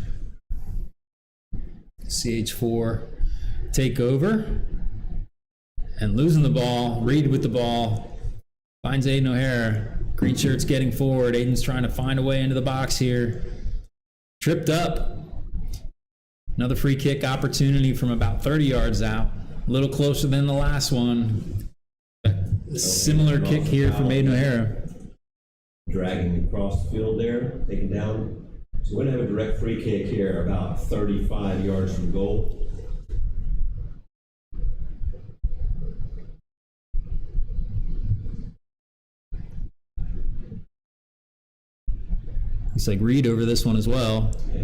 CH4 take over and losing the ball. Reed with the ball. Finds Aiden O'Hara. Green shirt's getting forward. Aiden's trying to find a way into the box here. Tripped up. Another free kick opportunity from about 30 yards out. A little closer than the last one. Similar kick here from Aiden O'Hara. Dragging across the field there, taken down. So we're going to have a direct free kick here about 35 yards from goal. Looks like Reed over this one as well. Yeah.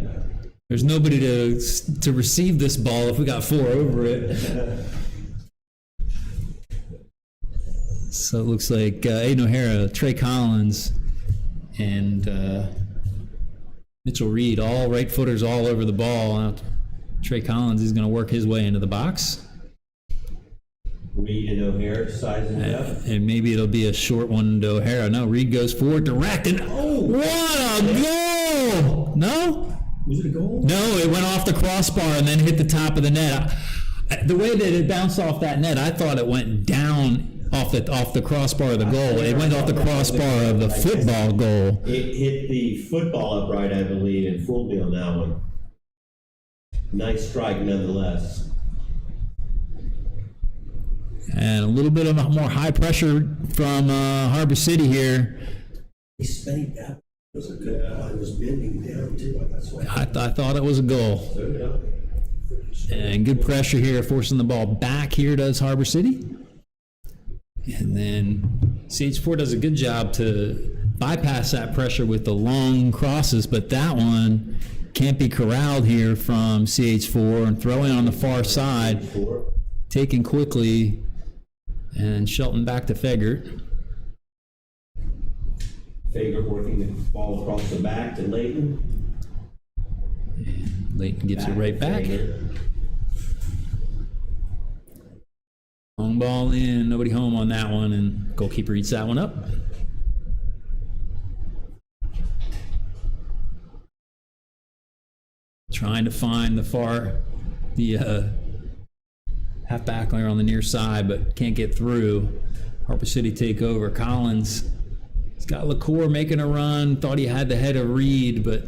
There's nobody to receive this ball if we got 4 over it. So it looks like Aiden O'Hara, Trey Collins, and Mitchell Reed, all right footers all over the ball. Trey Collins is going to work his way into the box. Reed and O'Hara sizing it up. And maybe it'll be a short one to O'Hara. No, Reed goes forward direct, and what a goal! No? Was it a goal? No, it went off the crossbar and then hit the top of the net. The way that it bounced off that net, I thought it went down off the crossbar of the goal. It went off the crossbar of the football goal. It hit the football upright, I believe, and fooled me on that one. Nice strike nonetheless. And a little bit of more high pressure from Harbor City here. He spent that. It was a good ball. It was bending down too. That's why. I thought it was a goal. So, yeah. And good pressure here, forcing the ball back here does Harbor City. And then CH4 does a good job to bypass that pressure with the long crosses, but that one can't be corralled here from CH4 and throwing on the far side, taken quickly, and Shelton back to Fegert. Fegert working the ball across the back to Layton. And Layton gives it right back. Fegert. Long ball in, nobody home on that one, and goalkeeper eats that one up. Trying to find the halfback layer on the near side, but can't get through. Harbor City take over. Collins, he's got LaCour making a run. Thought he had the head of Reed, but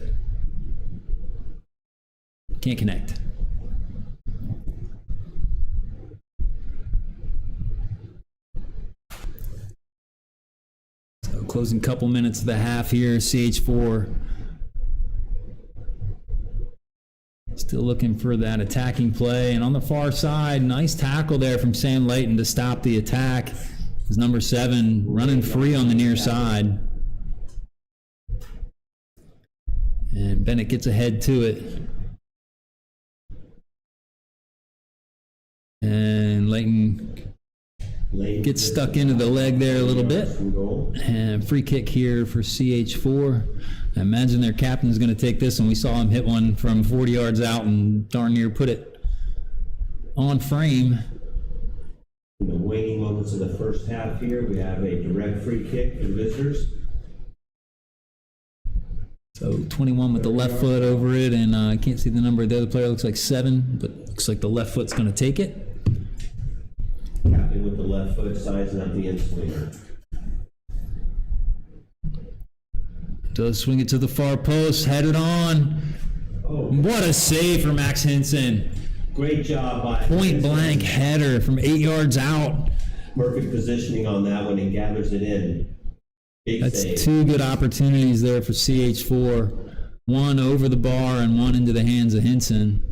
can't connect. So closing couple minutes of the half here. CH4 still looking for that attacking play. And on the far side, nice tackle there from Sam Layton to stop the attack. Is number 7 running free on the near side. And Bennett gets ahead to it. And Layton gets stuck into the leg there a little bit. And free kick here for CH4. I imagine their captain's going to take this, and we saw him hit one from 40 yards out and darn near put it on frame. In the waning moments of the first half here, we have a direct free kick for the visitors. So 21 with the left foot over it, and I can't see the number of the other player. Looks like 7, but looks like the left foot's going to take it. Captain with the left foot sizing up the in-swinger. Does swing it to the far post, headed on. Oh, What a save for Max Hinson. great job by Point blank header from 8 yards out. Perfect positioning on that one and gathers it in. Big That's save. 2 good opportunities there for CH4. One over the bar and one into the hands of Hinson.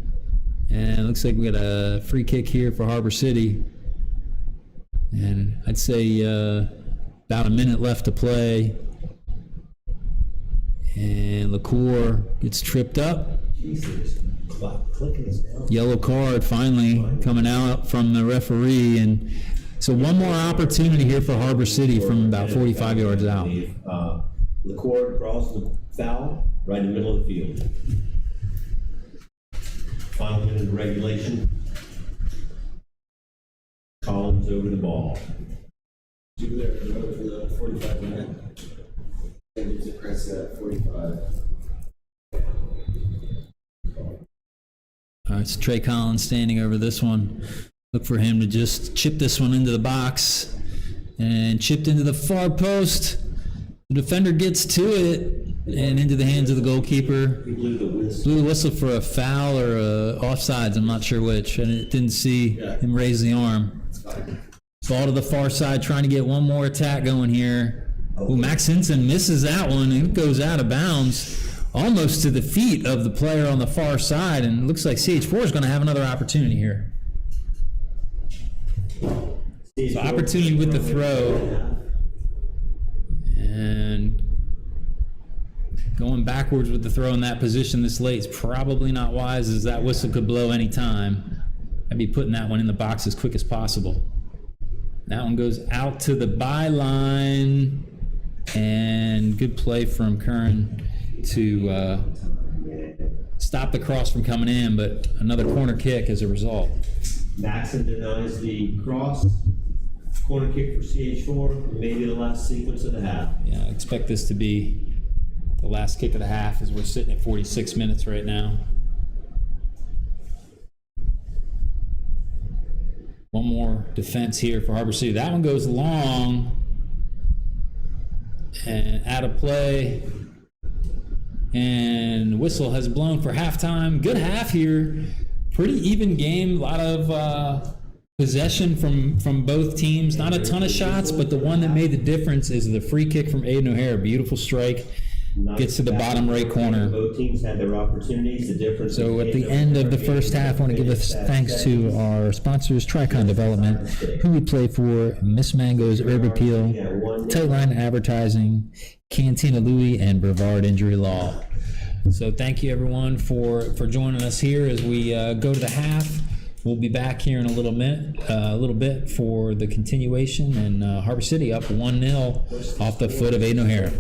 And it looks like we got a free kick here for Harbor City. And I'd say about a minute left to play. And LaCour gets tripped up. Jesus, clicking us down. Yellow card finally coming out from the referee. And so one more opportunity here for Harbor City from about 45 yards out. LaCour draws the foul right in the middle of the field. Final minute of regulation. Collins over the ball. Do there for the 45 minute. And it's a press at 45. All right, so Trey Collins standing over this one. Look for him to just chip this one into the box. And chipped into the far post. The defender gets to it and into the hands of the goalkeeper. He blew the whistle. Blew the whistle for a foul or a offsides, I'm not sure which. And it didn't see him raise the arm. Ball to the far side, trying to get one more attack going here. Ooh, Max Henson misses that one and it goes out of bounds. Almost to the feet of the player on the far side, and it looks like CH4 is going to have another opportunity here. So opportunity with the throw. And going backwards with the throw in that position this late is probably not wise, as that whistle could blow any time. I'd be putting that one in the box as quick as possible. That one goes out to the byline, and good play from Curran to stop the cross from coming in, but another corner kick as a result. Maxon denies the cross. Corner kick for CH4, maybe the last sequence of the half. Yeah, I expect this to be the last kick of the half, as we're sitting at 46 minutes right now. One more defense here for Harbor City. That one goes long and out of play. And whistle has blown for halftime. Good half here. Pretty even game. A lot of possession from both teams. Not a ton of shots, but the one that made the difference is the free kick from Aiden O'Hara. Beautiful strike. Gets to the bottom right corner. Both teams had their opportunities. The difference. So at the end of the first half, I want to give thanks to our sponsors, Tricon Development, who we play for, Miss Mango's Herb Appeal, Tightline Advertising, Cantina Louie, and Brevard Injury Law. So thank you everyone for joining us here as we go to the half. We'll be back here in a little bit for the continuation, and Harbor City up 1-0 off the foot of Aiden O'Hara.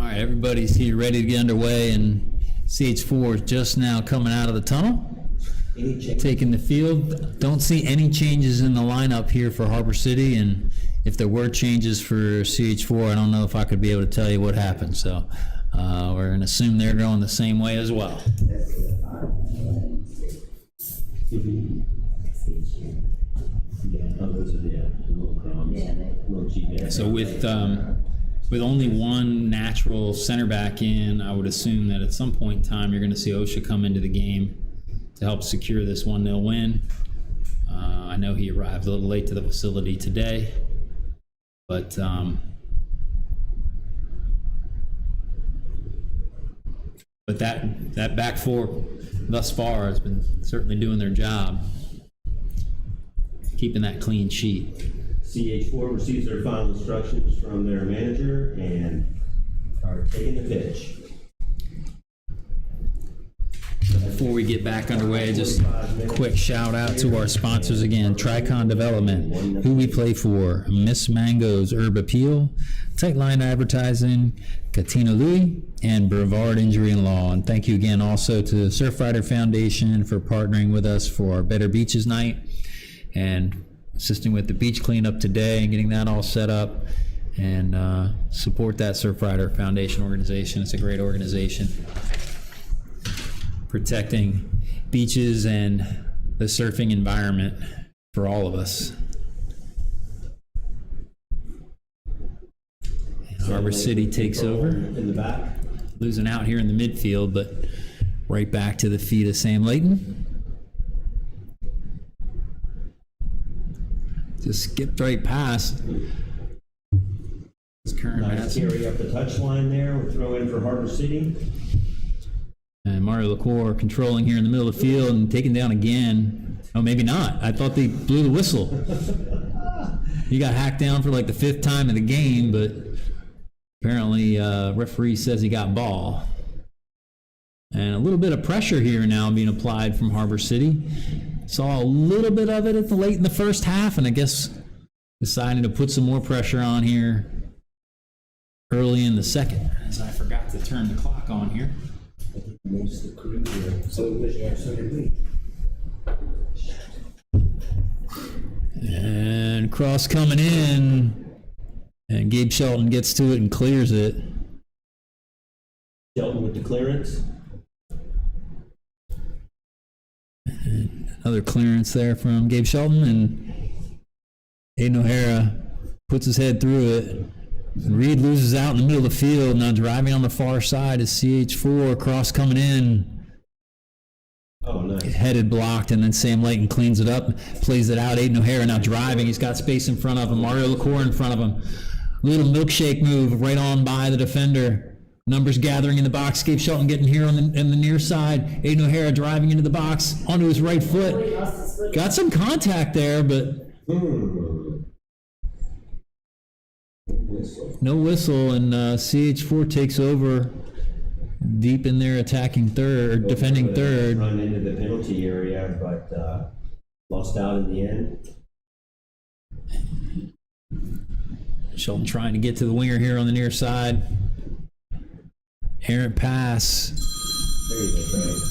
right, everybody's here ready to get underway, and CH4 is just now coming out of the tunnel, Any change? taking the field. Don't see any changes in the lineup here for Harbor City, and if there were changes for CH4, I don't know if I could be able to tell you what happened. So we're going to assume they're going the same way as well. Yeah, those are the little crumbs. Little G-bag. So with only one natural center back in, I would assume that at some point in time you're going to see OSHA come into the game to help secure this 1-0 win. I know he arrived a little late to the facility today, but that back four thus far has been certainly doing their job, keeping that clean sheet. CH4 receives their final instructions from their manager and are taking the pitch. Before we get back underway, just a quick shout out to our sponsors again: Tricon Development, Who We Play For, Miss Mango's Herb Appeal, Tightline Advertising, Katina Louie, and Brevard Injury and Law. And thank you again also to the Surfrider Foundation for partnering with us for our Better Beaches Night and assisting with the beach cleanup today and getting that all set up. And support that Surfrider Foundation organization. It's a great organization, protecting beaches and the surfing environment for all of us. And Harbor City takes over, In the back. losing out here in the midfield, but right back to the feet of Sam Layton. Just skipped right past his current Nice Madison. carry up the touchline there. We'll throw in for Harbor City. And Mario LaCour controlling here in the middle of the field and taken down again. Oh, maybe not. I thought they blew the whistle. He got hacked down for like the 5th time in the game, but apparently referee says he got ball. And a little bit of pressure here now being applied from Harbor City. Saw a little bit of it late in the first half, and I guess deciding to put some more pressure on here early in the second, as I forgot to turn the clock on here. Moves the crew here. So did we. And cross coming in, and Gabe Shelton gets to it and clears it. Shelton with the clearance. And another clearance there from Gabe Shelton, and Aiden O'Hara puts his head through it. And Reed loses out in the middle of the field. Now driving on the far side is CH4, cross coming in. Oh, nice. Headed blocked, and then Sam Layton cleans it up, plays it out. Aiden O'Hara now driving. He's got space in front of him. Mario LaCour in front of him. Little milkshake move right on by the defender. Numbers gathering in the box. Gabe Shelton getting here on the near side. Aiden O'Hara driving into the box onto his right foot. Got some contact there, but no whistle, and CH4 takes over deep in there, attacking third, or defending third. Run into the penalty area, but lost out in the end. Shelton trying to get to the winger here on the near side. Errant pass. There you go, Craig.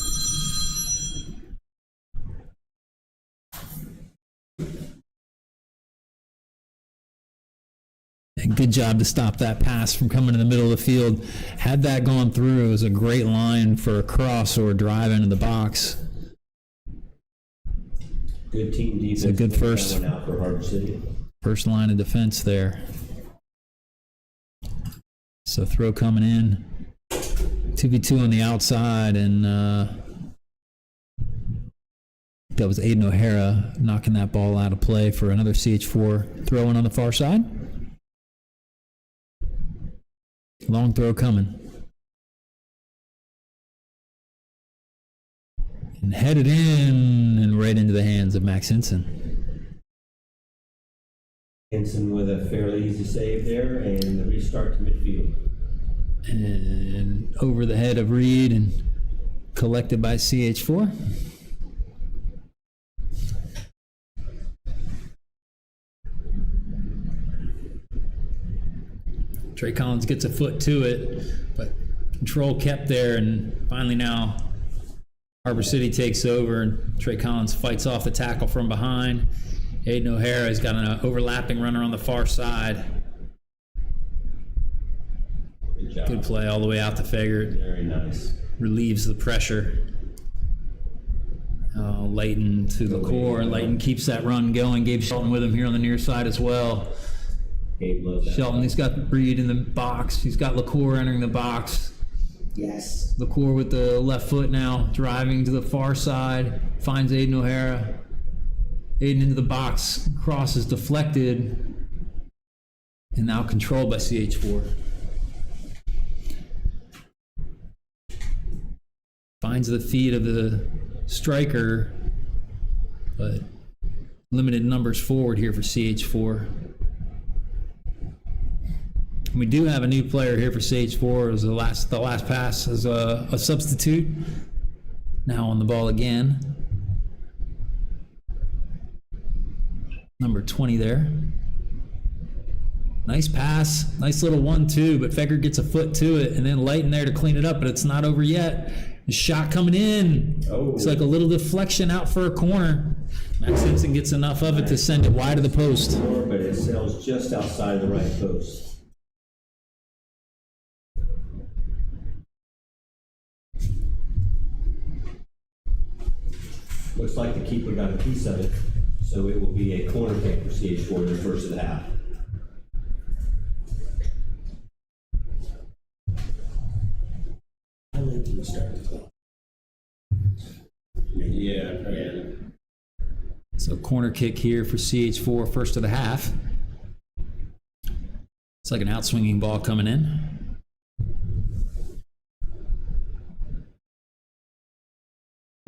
And good job to stop that pass from coming in the middle of the field. Had that gone through, it was a great line for a cross or a drive into the box. Good team defense. It's a good first. That one out for Harbor City. First line of defense there. So throw coming in. 2v2 on the outside, and that was Aiden O'Hara knocking that ball out of play for another CH4 throw in on the far side. Long throw coming. And headed in and right into the hands of Max Hinson. Henson with a fairly easy save there, and the restart to midfield. And over the head of Reed and collected by CH4. Trey Collins gets a foot to it, but control kept there, and finally now Harbor City takes over, and Trey Collins fights off the tackle from behind. Aiden O'Hara has got an overlapping runner on the far side. Good job. Good play all the way out to Fagert. Very nice. Relieves the pressure. Layton to the core. Layton keeps that run going. Gabe Shelton with him here on the near side as well. Gabe loves that. Shelton, he's got Breed in the box. He's got LaCour entering the box. Yes. LaCour with the left foot now, driving to the far side. Finds Aiden O'Hara. Aiden into the box. Cross is deflected. And now controlled by CH4. Finds the feet of the striker, but limited numbers forward here for CH4. We do have a new player here for CH4 as the last pass as a substitute. Now on the ball again. Number 20 there. Nice pass, nice little 1-2, but Fegger gets a foot to it, and then Layton there to clean it up, but it's not over yet. The shot coming in. Oh. It's like a little deflection out for a corner. Max Simpson gets enough of it to send it wide of the post. But it sails just outside the right post. Looks like the keeper got a piece of it, so it will be a corner kick for CH4 in the first of the half. I like to start the clock. Yeah. So corner kick here for CH4, first of the half. It's like an outswinging ball coming in.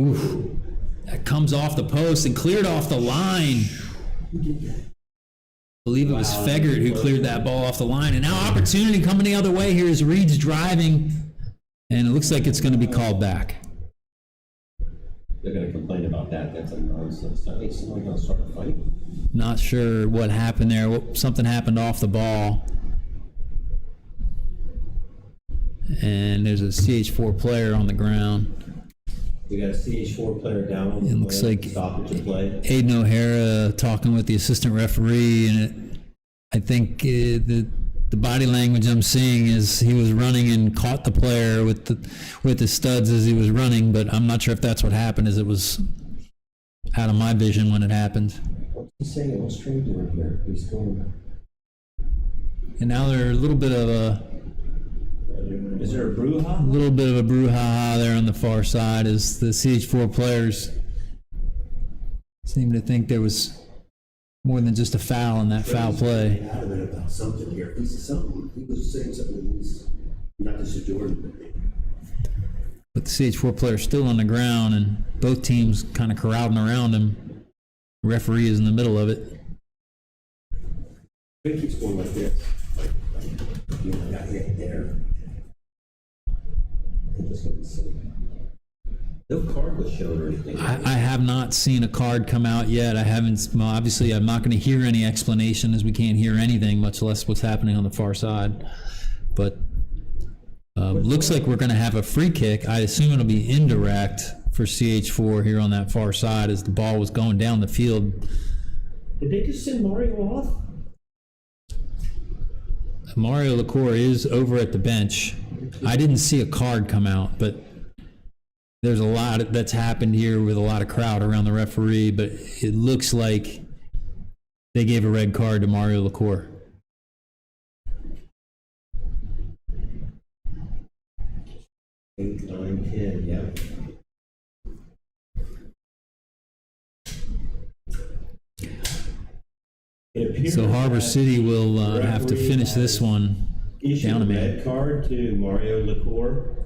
Oof. That comes off the post and cleared off the line. I believe it was Fegert who cleared that ball off the line. And now opportunity coming the other way here as Reed's driving. And it looks like it's going to be called back. They're going to complain about that. That's a nonsense. I think someone's going to start a fight. Not sure what happened there. Something happened off the ball. And there's a CH4 player on the ground. We got a CH4 player down on the It looks like stoppage of play. Aiden O'Hara talking with the assistant referee, and I think the body language I'm seeing is he was running and caught the player with the studs as he was running, but I'm not sure if that's what happened, as it was out of my vision when it happened. What's he saying? What's Trey doing here? He's going. And now there's a little bit of a brouhaha there on the far side as the CH4 players seem to think there was more than just a foul in that foul play. Adamant about something here. He was saying something. He's not just a Jordan. But the CH4 player's still on the ground, and both teams kind of crowding around him. The referee is in the middle of it. He keeps going like this. You know, got hit there. No card was shown or anything. I have not seen a card come out yet. I haven't. Well, obviously, I'm not going to hear any explanation, as we can't hear anything, much less what's happening on the far side. But looks like we're going to have a free kick. I assume it'll be indirect for CH4 here on that far side as the ball was going down the field. Did they just send Mario off? Mario LaCour is over at the bench. I didn't see a card come out, but there's a lot that's happened here with a lot of crowd around the referee, but it looks like they gave a red card to Mario LaCour. Eight, 9, 10, yeah. So Harbor City will have to finish this one down a man. Red card to Mario LaCour.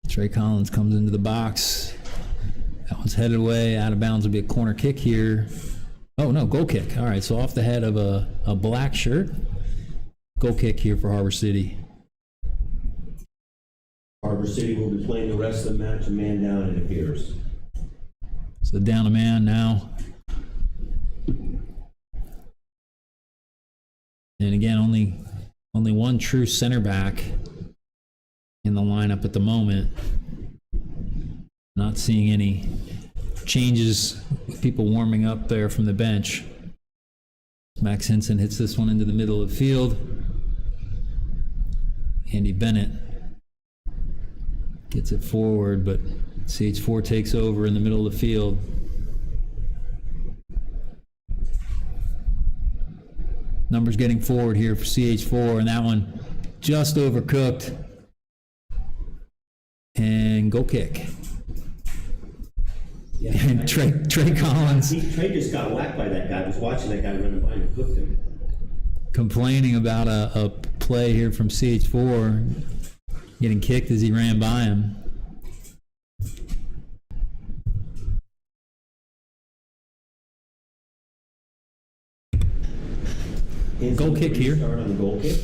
Trey Collins comes into the box. That one's headed away. Out of bounds will be a corner kick here. Oh, no, goal kick. All right, so off the head of a black shirt. Goal kick here for Harbor City. Harbor City will be playing the rest of the match, a man down, it appears. So down a man now. And again, only one true center back in the lineup at the moment. Not seeing any changes with people warming up there from the bench. Max Henson hits this one into the middle of the field. Andy Bennett gets it forward, but CH4 takes over in the middle of the field. Numbers getting forward here for CH4, and that one just overcooked. And goal kick. Yeah. And Trey Collins Trey just got whacked by that guy. I was watching that guy running by and hooked him. complaining about a play here from CH4 getting kicked as he ran by him. Goal kick here. Start on the goal kick.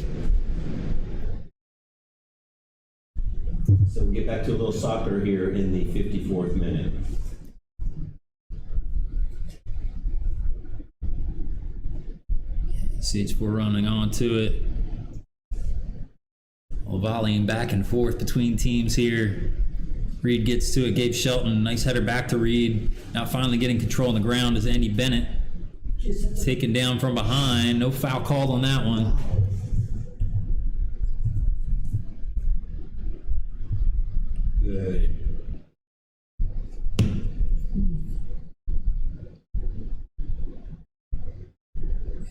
So we get back to a little soccer here in the 54th minute. CH4 running onto it. Well, volleying back and forth between teams here. Reed gets to it. Gabe Shelton, nice header back to Reed. Now finally getting control on the ground is Andy Bennett. Taken down from behind. No foul called on that one. Good.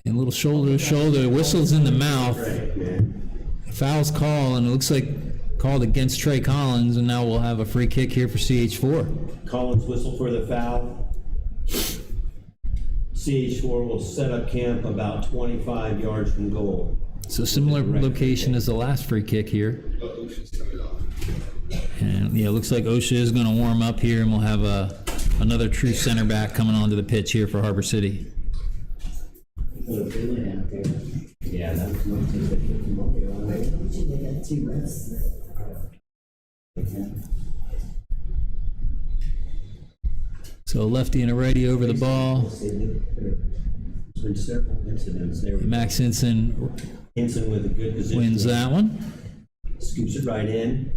And a little shoulder to shoulder. Whistles in the mouth. Right, man. Foul's called, and it looks like called against Trey Collins, and now we'll have a free kick here for CH4. Collins whistle for the foul. CH4 will set up camp about 25 yards from goal. So similar location as the last free kick here. And yeah, it looks like OSHA is going to warm up here, and we'll have another true center back coming onto the pitch here for Harbor City. Little feeling out there. Yeah, that was no team that hit them over on there. They got 2 rests. So a lefty and a righty over the ball. There's been several incidents there. Max Henson Henson with a good position. wins that one. Scoops it right in.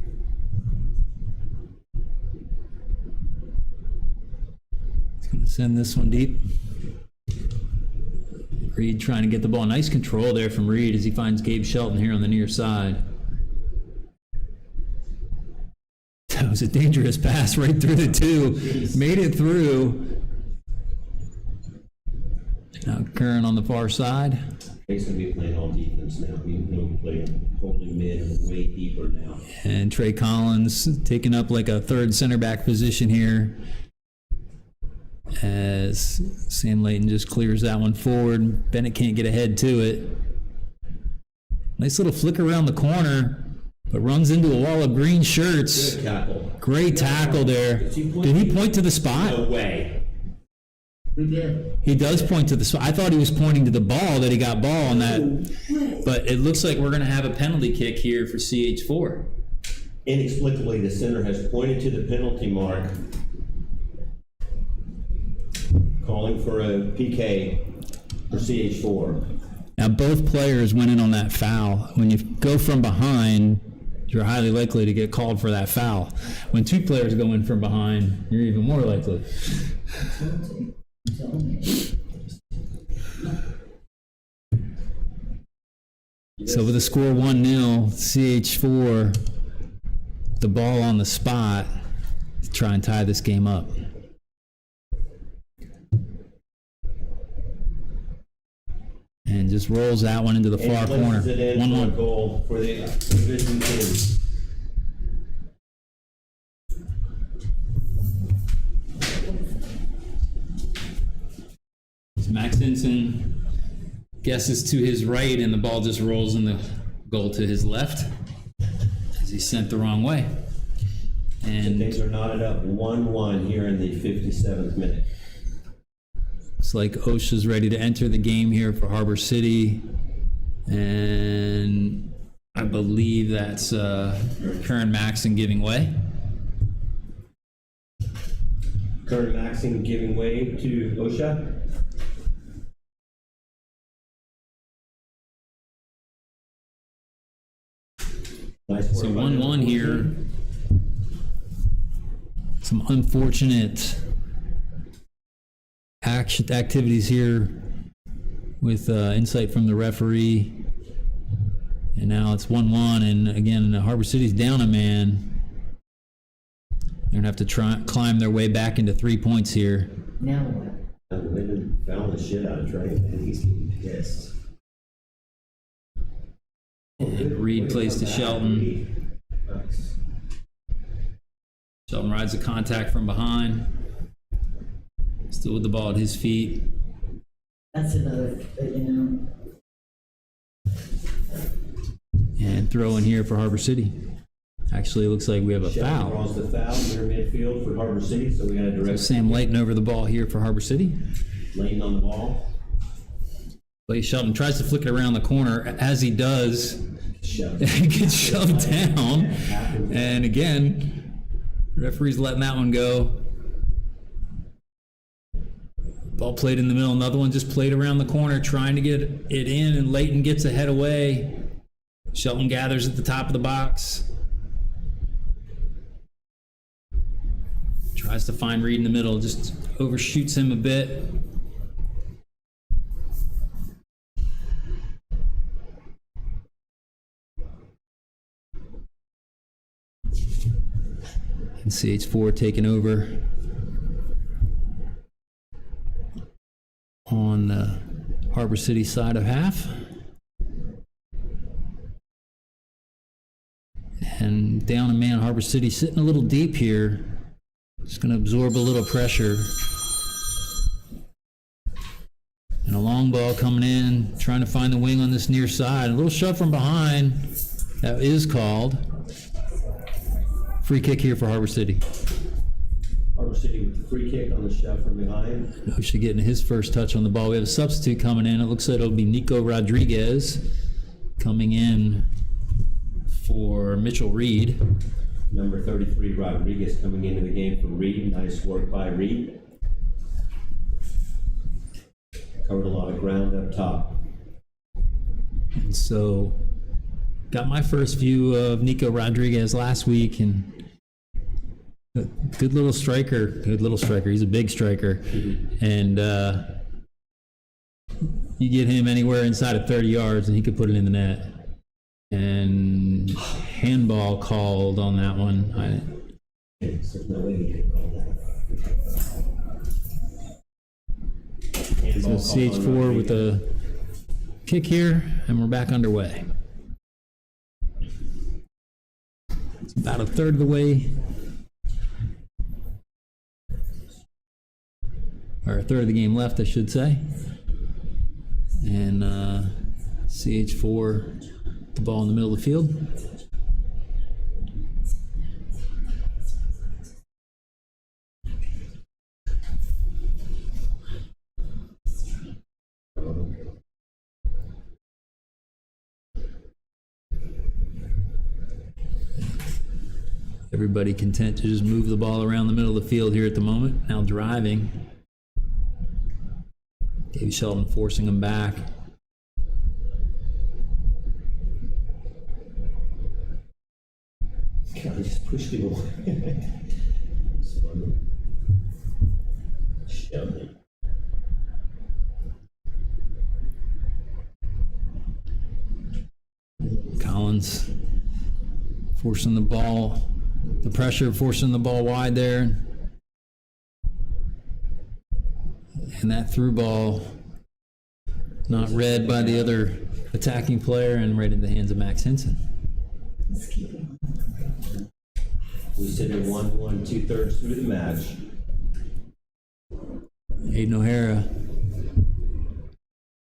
He's going to send this one deep. Reed trying to get the ball. Nice control there from Reed as he finds Gabe Shelton here on the near side. That was a dangerous pass right through the two. Made it through. Now Curran on the far side. He's going to be playing all defense now. He's going to be playing holding mid and way deeper now. And Trey Collins taking up like a third center back position here as Sam Layton just clears that one forward. Bennett can't get ahead to it. Nice little flick around the corner, but runs into a wall of green shirts. Good tackle. Great tackle there. Did he point to the spot? No way. He does point to the spot. I thought he was pointing to the ball, that he got ball on that. But it looks like we're going to have a penalty kick here for CH4. Inexplicably, the center has pointed to the penalty mark, calling for a PK for CH4. Now, both players went in on that foul. When you go from behind, you're highly likely to get called for that foul. When two players go in from behind, you're even more likely. So with the score 1-0, CH4, the ball on the spot to try and tie this game up. And just rolls that one into the far And corner. places it in for a 1-1. goal for the division team. Max Henson guesses to his right, and the ball just rolls in the goal to his left as he's sent the wrong way. And Things are knotted up 1-1 here in the 57th minute. looks like OSHA's ready to enter the game here for Harbor City. And I believe that's Curran Maxon giving way. Curran Maxing giving way to OSHA. Nice work. So 1-1 here. Some unfortunate activities here with insight from the referee. And now it's 1-1, and again, Harbor City's down a man. They're gonna have to climb their way back into 3 points here. Now what? They've been fouling the shit out of Trey, and he's getting pissed. And Reed plays to Shelton. Nice. Shelton rides the contact from behind. Still with the ball at his feet. That's another, And throw in here for Harbor City. Actually, it looks like we have a Shelton foul. draws the foul near midfield for Harbor City, so we got a So direct Sam Layton over the ball here for Harbor City. lane on the ball. Blake Shelton tries to flick it around the corner. As he does, Shove. he gets shoved down. And again, referee's letting that one go. Ball played in the middle. Another one just played around the corner, trying to get it in, and Layton gets a head away. Shelton gathers at the top of the box. Tries to find Reed in the middle, just overshoots him a bit. And CH4 taking over on the Harbor City side of half. And down a man, Harbor City sitting a little deep here. Just going to absorb a little pressure. And a long ball coming in, trying to find the wing on this near side. A little shove from behind. That is called. Free kick here for Harbor City. Harbor City with the free kick on the shove from behind. Osha getting his first touch on the ball. We have a substitute coming in. It looks like it'll be Nico Rodriguez coming in for Mitchell Reed. Number 33, Rodriguez, coming into the game for Reed. Nice work by Reed. Covered a lot of ground up top. And so, got my first view of Nico Rodriguez last week, and good little striker. Good little striker. He's a big striker. And you get him anywhere inside of 30 yards, and he could put it in the net. And handball called on that one. There's no way he could call that. So CH4 with a kick here, and we're back underway. It's about a third of the way, or a third of the game left, I should say. And CH4, the ball in the middle of the field. Everybody content to just move the ball around the middle of the field here at the moment. Now driving. Davey Shelton forcing him back. God, he just pushed him away. Shoved him. Collins forcing the ball, the pressure, forcing the ball wide there. And that through ball not read by the other attacking player and right in the hands of Max Hinson. We sit at 1-1, 2/3 through the match. Aiden O'Hara.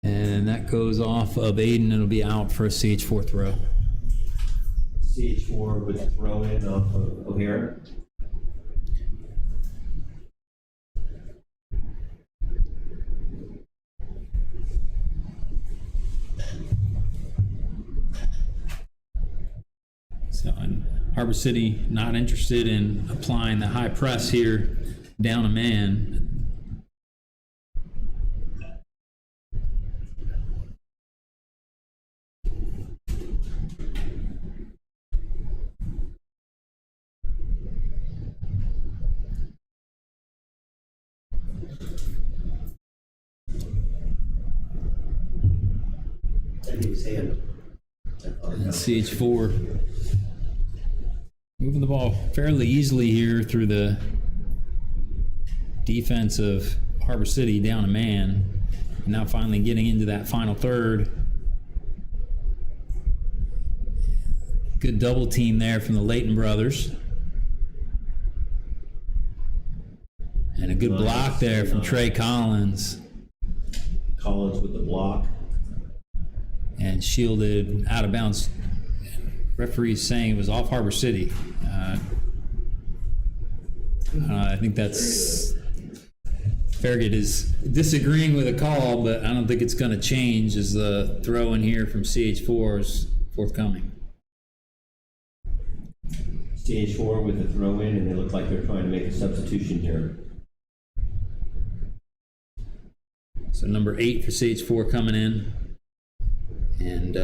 And that goes off of Aiden, and it'll be out for a CH4 throw. CH4 with a throw in off of O'Hara. So, and Harbor City not interested in applying the high press here, down a man. his hand. And CH4 moving the ball fairly easily here through the defense of Harbor City, down a man. Now finally getting into that final third. Good double team there from the Layton brothers. And a good block there from Trey Collins. Collins with the block. And shielded out of bounds. Referee's saying it was off Harbor City. I think that's Farragut is disagreeing with a call, but I don't think it's going to change as the throw in here from CH4 is forthcoming. CH4 with the throw in, and they look like they're trying to make a substitution here. So number 8 for CH4 coming in. And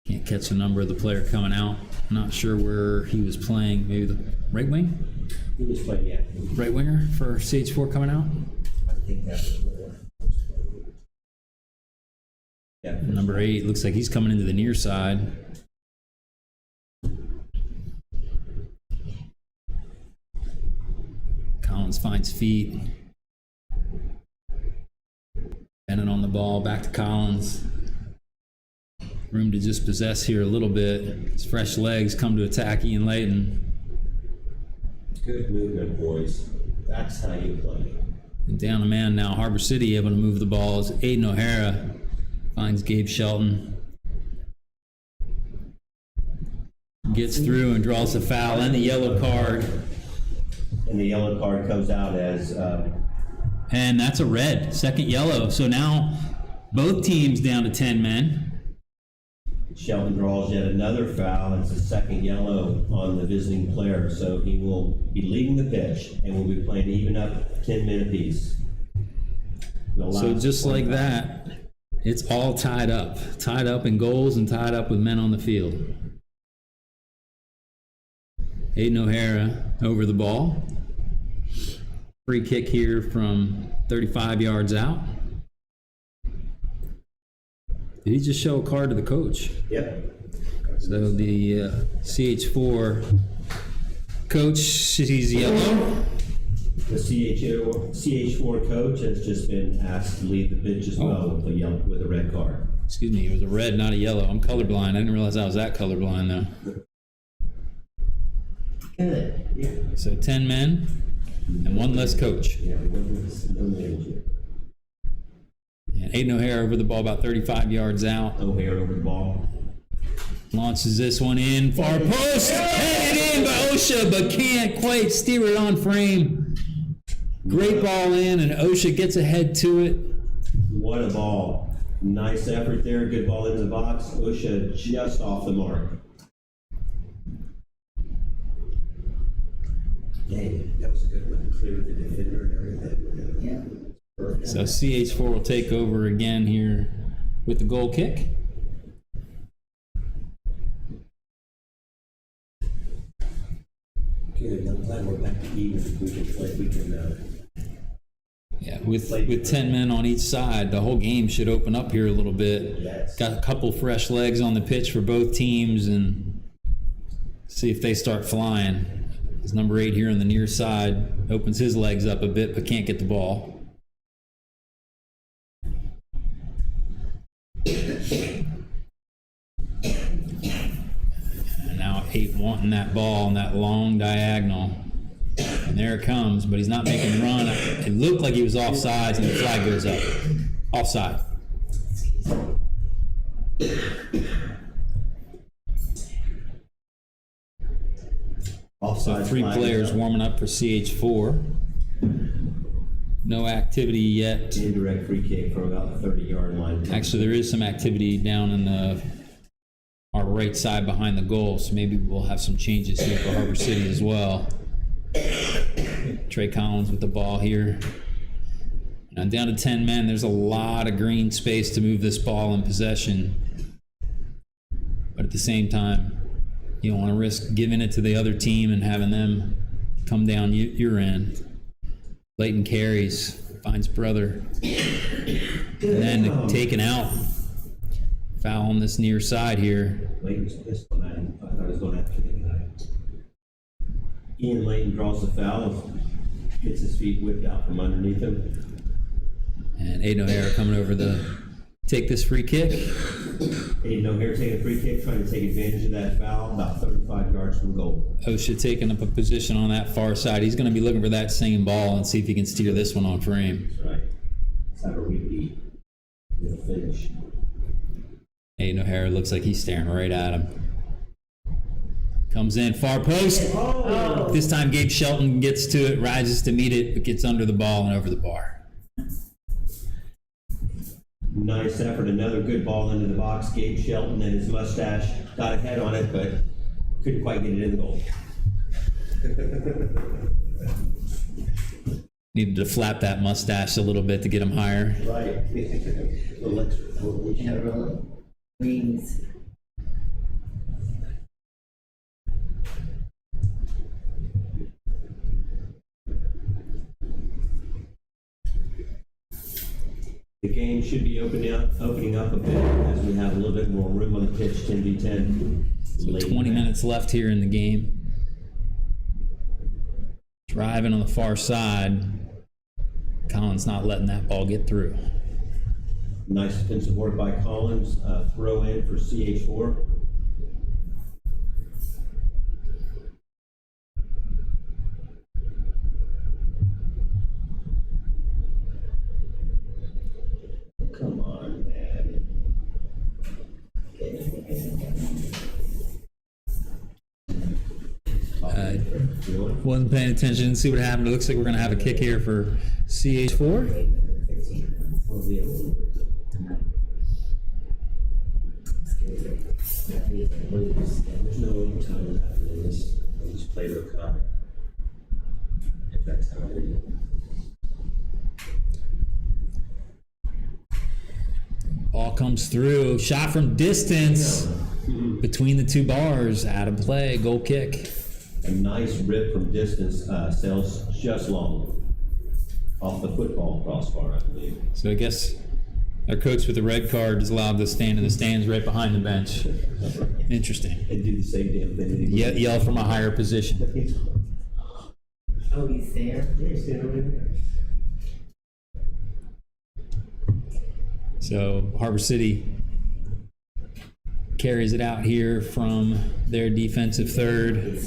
can't catch the number of the player coming out. Not sure where he was playing. Maybe the right wing? He was playing, yeah. Right winger for CH4 coming out. I think that's yeah. Number 8 looks like he's coming into the near side. Collins finds feet. Bennett on the ball, back to Collins. Room to just possess here a little bit. His fresh legs come to attack Ian Layton. Good movement, boys. That's how you play. And down a man now. Harbor City able to move the ball as Aiden O'Hara finds Gabe Shelton. Gets through and draws the foul and the yellow card. And the yellow card comes out as And that's a red, second yellow. So now both teams down to 10 men. Shelton draws yet another foul. It's a second yellow on the visiting player. So he will be leading the pitch and will be playing even up 10 men apiece. So just like that, it's all tied up. Tied up in goals and tied up with men on the field. Aiden O'Hara over the ball. Free kick here from 35 yards out. Did he just show a card to the coach? Yep. So the CH4 coach sees yellow. The CH4 coach has just been asked to leave the pitch as well with a red card. Excuse me, it was a red, not a yellow. I'm colorblind. I didn't realize I was that colorblind though. Good. Yeah. So 10 men and one less coach. Yeah, no manager. And Aiden O'Hara over the ball about 35 yards out. O'Hara over the ball. Launches this one in, far post, headed in by OSHA, but can't quite steer it on frame. Great ball in, and OSHA gets ahead to it. What a ball. Nice effort there. Good ball into the box. OSHA just off the mark. Dang, that was a good one. Cleared the defender and everything. Yeah. Perfect. So CH4 will take over again here with the goal kick. Good. I'm glad we're back to even. We can Yeah, with 10 men on each side, the whole game should open up here a little bit. Yes. Got a couple fresh legs on the pitch for both teams, and see if they start flying. As number 8 here on the near side opens his legs up a bit, but can't get the ball. And now 8 wanting that ball on that long diagonal. And there it comes, but he's not making the run. It looked like he was offside, and the flag goes up. Offside. So 3 players warming up for CH4. No activity yet. Indirect free kick from about the 30-yard line. Actually, there is some activity down in our right side behind the goal, so maybe we'll have some changes here for Harbor City as well. Trey Collins with the ball here. Now down to 10 men, there's a lot of green space to move this ball in possession. But at the same time, you don't want to risk giving it to the other team and having them come down your end. Leighton carries, finds brother. And then taken out. Foul on this near side here. Layton's pissed on that. I thought he was going after the guy. Ian Layton draws the foul, gets his feet whipped out from underneath him. And Aiden O'Hara coming over to take this free kick. Aiden O'Hare taking a free kick, trying to take advantage of that foul, about 35 yards from goal. Osha taking up a position on that far side. He's going to be looking for that same ball and see if he can steer this one on frame. That's right. Let's have a repeat. We'll finish. Aiden O'Hara looks like he's staring right at him. Comes in, far post. Oh. This time Gabe Shelton gets to it, rises to meet it, but gets under the ball and over the bar. Nice effort. Another good ball into the box. Gabe Shelton and his mustache got a head on it, but couldn't quite get it in the goal. Needed to flap that mustache a little bit to get him higher. Right. A little extra. Wings. The game should be opening up a bit as we have a little bit more room on the pitch, 10v10. So 20 minutes left here in the game. Driving on the far side. Collins not letting that ball get through. Nice defensive work by Collins. Throw in for CH4. Come on, man. Wasn't paying attention. Didn't see what happened. It looks like we're going to have a kick here for CH4. There's no overtime left in this. We'll just play the cut. If that's how it is. Ball comes through. Shot from distance. Between the two bars. Out of play. Goal kick. A nice rip from distance, sails just long. Off the football crossbar, I believe. So I guess our coach with the red card is allowed to stand in the stands right behind the bench. Interesting. They do the same damn thing. Yell from a higher position. Oh, he's there? So Harbor City carries it out here from their defensive third.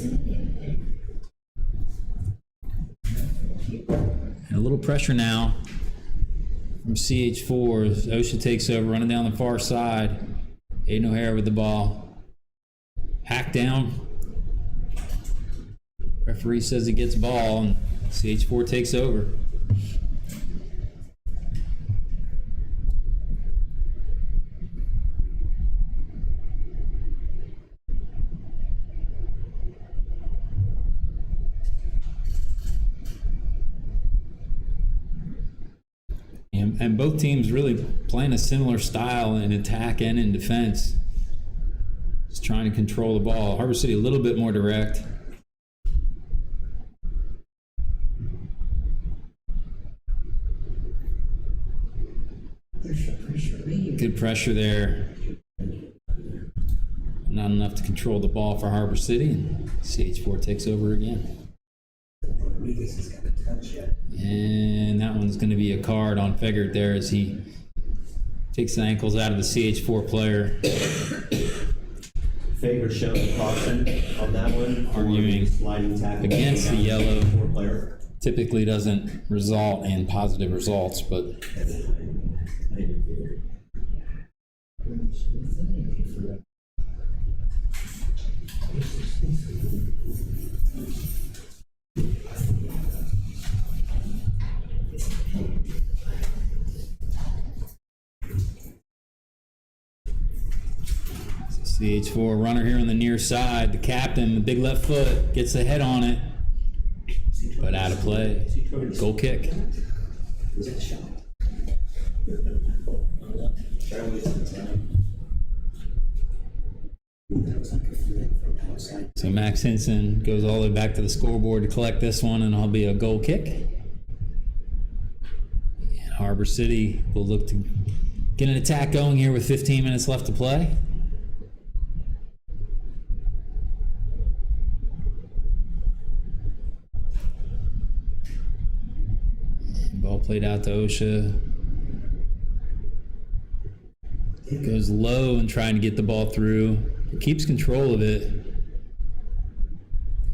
And a little pressure now from CH4 as Osha takes over, running down the far side. Aiden O'Hara with the ball. Hacked down. Referee says he gets ball, and CH4 takes over. And both teams really playing a similar style in attack and in defense. Just trying to control the ball. Harbor City a little bit more direct. Good pressure there. Not enough to control the ball for Harbor City. And CH4 takes over again. And that one's going to be a card on Fegert there as he takes the ankles out of the CH4 player. Fegert showing a caution on that one. Arguing sliding tackle against the yellow. Player. Typically doesn't result in positive results, but CH4 runner here on the near side. The captain, the big left foot, gets the head on it, but out of play. Goal kick. Was that a shot? Try to waste some time. That was like a flick from outside. So Max Hinson goes all the way back to the scoreboard to collect this one, and it'll be a goal kick. Harbor City will look to get an attack going here with 15 minutes left to play. Ball played out to OSHA. Goes low and trying to get the ball through. Keeps control of it.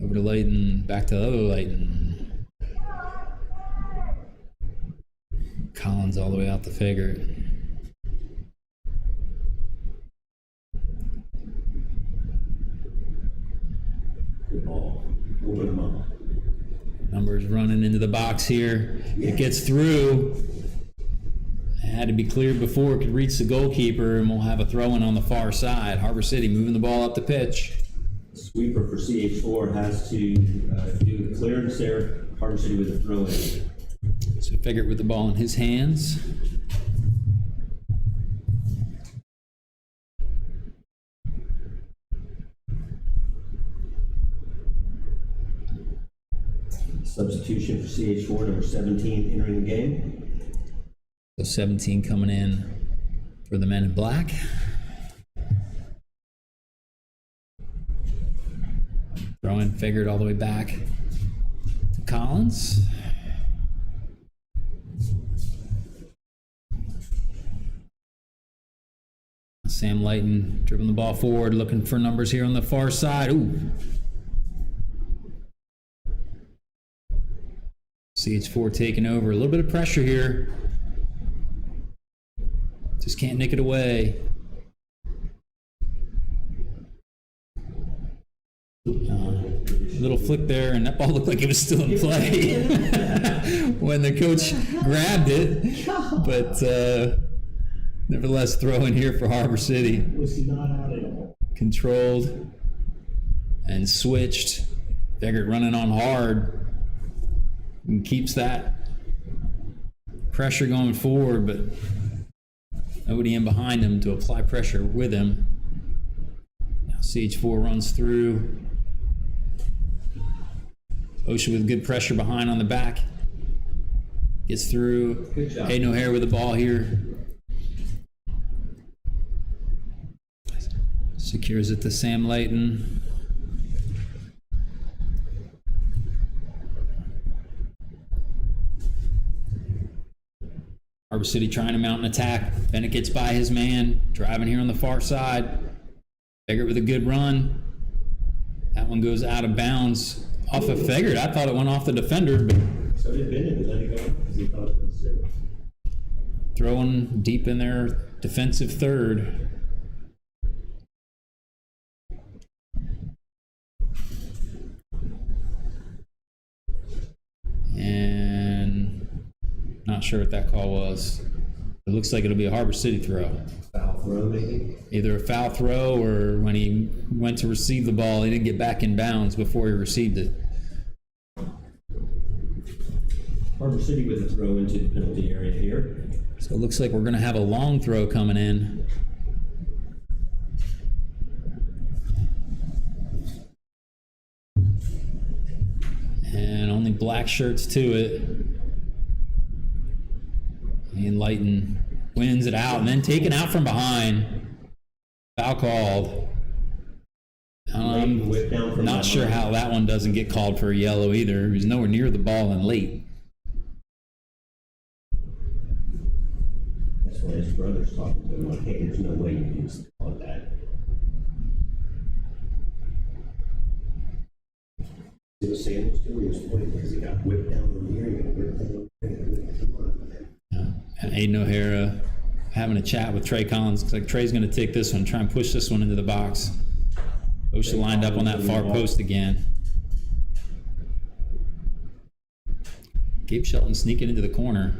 Over to Layton, back to the other Layton. Collins all the way out to Figure. Good ball. Open them up. Numbers running into the box here. It gets through. It had to be cleared before it could reach the goalkeeper, and we'll have a throw-in on the far side. Harbor City moving the ball up the pitch. Sweeper for CH4 has to do the clearance there. Harbor City with a throw in. So Figure with the ball in his hands. Substitution for CH4, number 17 entering the game. So 17 coming in for the men in black. Throwing Figured all the way back to Collins. Sam Layton dribbling the ball forward, looking for numbers here on the far side. Ooh. CH4 taking over. A little bit of pressure here. Just can't nick it away. Little flick there, and that ball looked like it was still in play when the coach grabbed it. But nevertheless, throw in here for Harbor City. Was not out at all. Controlled and switched. Figured running on hard. And keeps that pressure going forward, but nobody in behind him to apply pressure with him. Now CH4 runs through. OSHA with good pressure behind on the back. Gets through. Good job. Hayden O'Hare with the ball here. Secures it to Sam Layton. Harbor City trying to mount an attack. Bennett gets by his man, driving here on the far side. Figured with a good run. That one goes out of bounds off of Figured. I thought it went off the defender, but So did Bennett, and let it go because he thought it was safe. throwing deep in their defensive third. And not sure what that call was. It looks like it'll be a Harbor City throw. Foul throw, maybe? Either a foul throw, or when he went to receive the ball, he didn't get back in bounds before he received it. Harbor City with a throw into the penalty area here. So it looks like we're going to have a long throw coming in. And only black shirts to it. And Layton wins it out, and then taken out from behind. Foul called. Whip down from Not sure how that one doesn't get called for a yellow either. He was nowhere near the ball and late. That's why his brother's talking to him like, hey, there's no way you can call it that. See what Sam was doing? He was pointing because he got whipped down from here. He got whipped down from here. Come on. And Aiden O'Hara having a chat with Trey Collins. Looks like Trey's going to take this one, try and push this one into the box. OSHA lined up on that far post again. Gabe Shelton sneaking into the corner.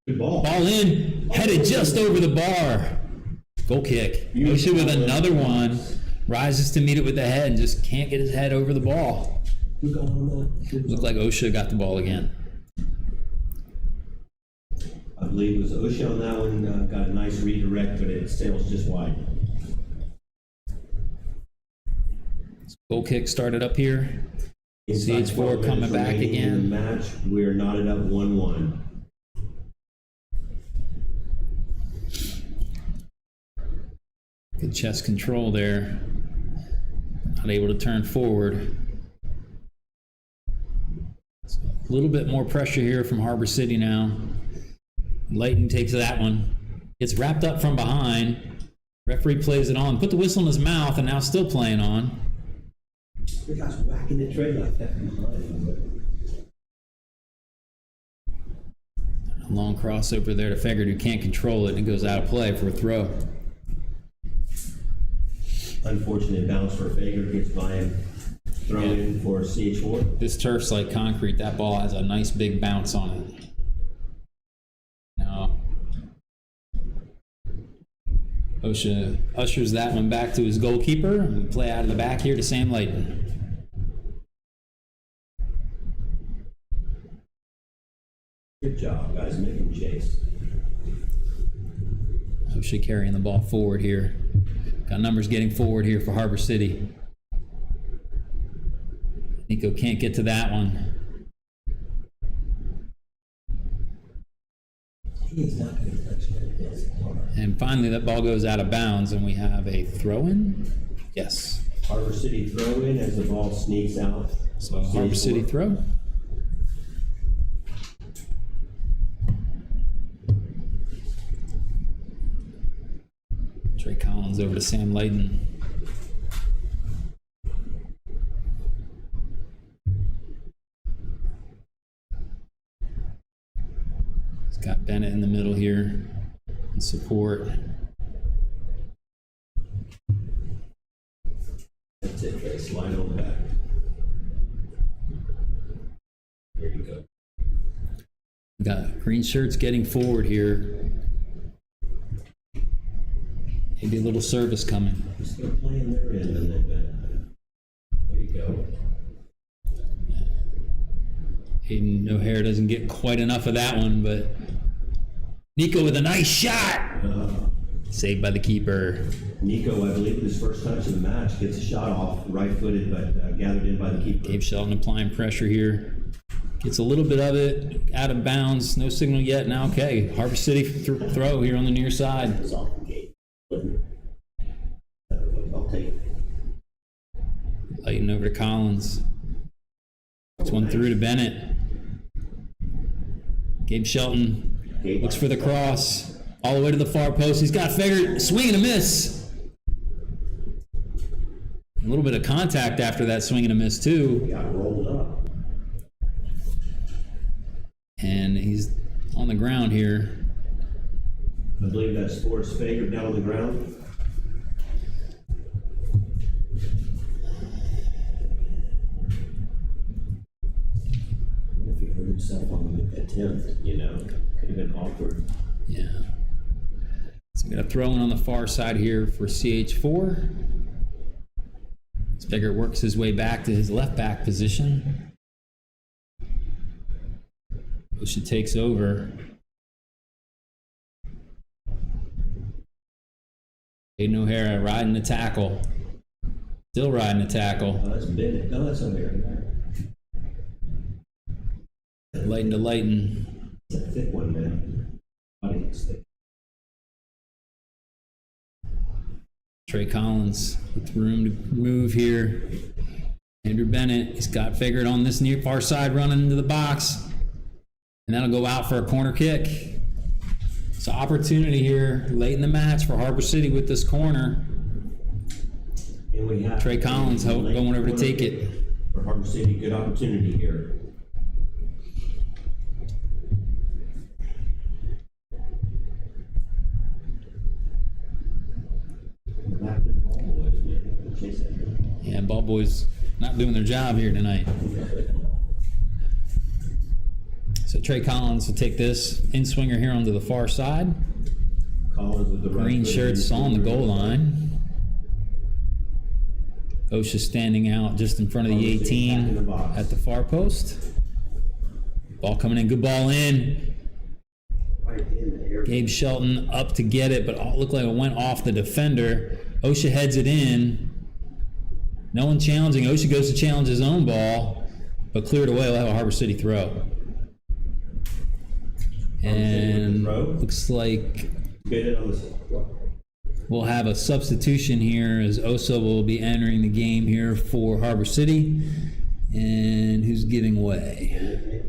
Good ball. Ball in, headed just over the bar. Goal kick. OSHA with another one. Rises to meet it with the head and just can't get his head over the ball. Who got on that? Looked like OSHA got the ball again. I believe it was OSHA on that one. Got a nice redirect, but it sails just wide. Goal kick started up here. Inside CH4 12 coming minutes back remaining in again. the match. We're knotted up 1-1. Good chest control there. Not able to turn forward. So a little bit more pressure here from Harbor City now. Layton takes that one. Gets wrapped up from behind. Referee plays it on. Put the whistle in his mouth and now still playing on. The guy's whacking the tray like that from behind. A long crossover there to Fegert, who can't control it, and it goes out of play for a throw. Unfortunate bounce for Fager, gets by him. Throw in for CH4. This turf's like concrete. That ball has a nice big bounce on it. Now, OSHA ushers that one back to his goalkeeper. And we play out of the back here to Sam Layton. Good job, guys, making chase. OSHA carrying the ball forward here. Got numbers getting forward here for Harbor City. Nico can't get to that one. He's not going to touch that. And finally, that ball goes out of bounds, and we have a throw-in. Yes. Harbor City throw in as the ball sneaks out. So Harbor City throw. Trey Collins over to Sam Layton. He's got Bennett in the middle here in support. That's it, Trey. Slide on back. There you go. We got green shirts getting forward here. Maybe a little service coming. We're still playing their end a little bit. There you go. Hayden O'Hare doesn't get quite enough of that one, but Nico with a nice shot. Saved by the keeper. Nico, I believe, his first touch of the match, gets a shot off, right-footed, but gathered in by the keeper. Gabe Shelton applying pressure here. Gets a little bit of it out of bounds. No signal yet. Now, okay. Harbor City throw here on the near side. It was off the gate. I'll take it. Lighting over to Collins. It's one through to Bennett. Gabe Shelton looks for the cross. All the way to the far post. He's got Fegert. Swing and a miss. A little bit of contact after that swing and a miss, too. Got rolled up. And he's on the ground here. I believe that's Forrest Fager down on the ground. If he hurt himself on the attempt, you know, could have been awkward. Yeah. So we got a throw in on the far side here for CH4. Fegert works his way back to his left back position. OSHA takes over. Hayden O'Hara riding the tackle. Still riding the tackle. Oh, that's Bennett. No, that's over here. Layton to Layton. It's a thick one, man. Audience thick. Trey Collins with room to move here. Andrew Bennett, he's got Fegert on this near far side running into the box. And that'll go out for a corner kick. So opportunity here late in the match for Harbor City with this corner. And we have Trey Collins going over to take it. For Harbor City, good opportunity here. Back to the ball boys, man. Chase that. Yeah, ball boys not doing their job here tonight. So Trey Collins will take this in-swinger here onto the far side. Collins with the right Green foot shirts in. on the goal line. OSHA standing out just in front of the 18 at the far post. Ball coming in, good ball in. Right in the air. Gabe Shelton up to get it, but it looked like it went off the defender. OSHA heads it in. No one challenging. OSHA goes to challenge his own ball, but cleared away. We'll have a Harbor City throw. And throw. looks like Bennett on the we'll have a substitution here as Osa will be entering the game here for Harbor City. And who's giving way?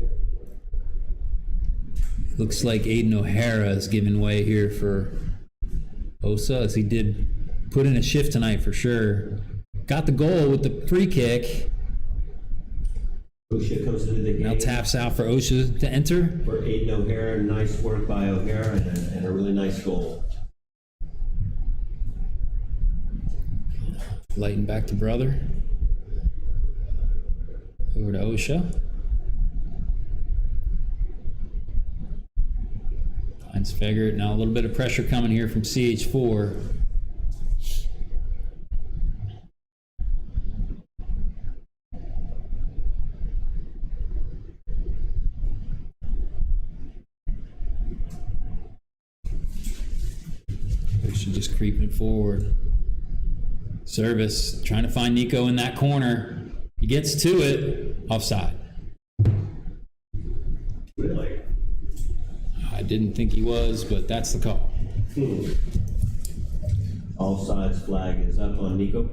Looks like Aiden O'Hara is giving way here for Osa, as he did put in a shift tonight for sure. Got the goal with the free kick. Osha comes into the game. Now taps out for Osha to enter. For Aiden O'Hara, nice work by O'Hara and a really nice goal. Lighten back to brother. Over to Osha. Finds Fegert. Now a little bit of pressure coming here from CH4. Osha just creeping forward. Service, trying to find Nico in that corner. He gets to it. Offside. Really? I didn't think he was, but that's the call. All sides flag is up on Nico.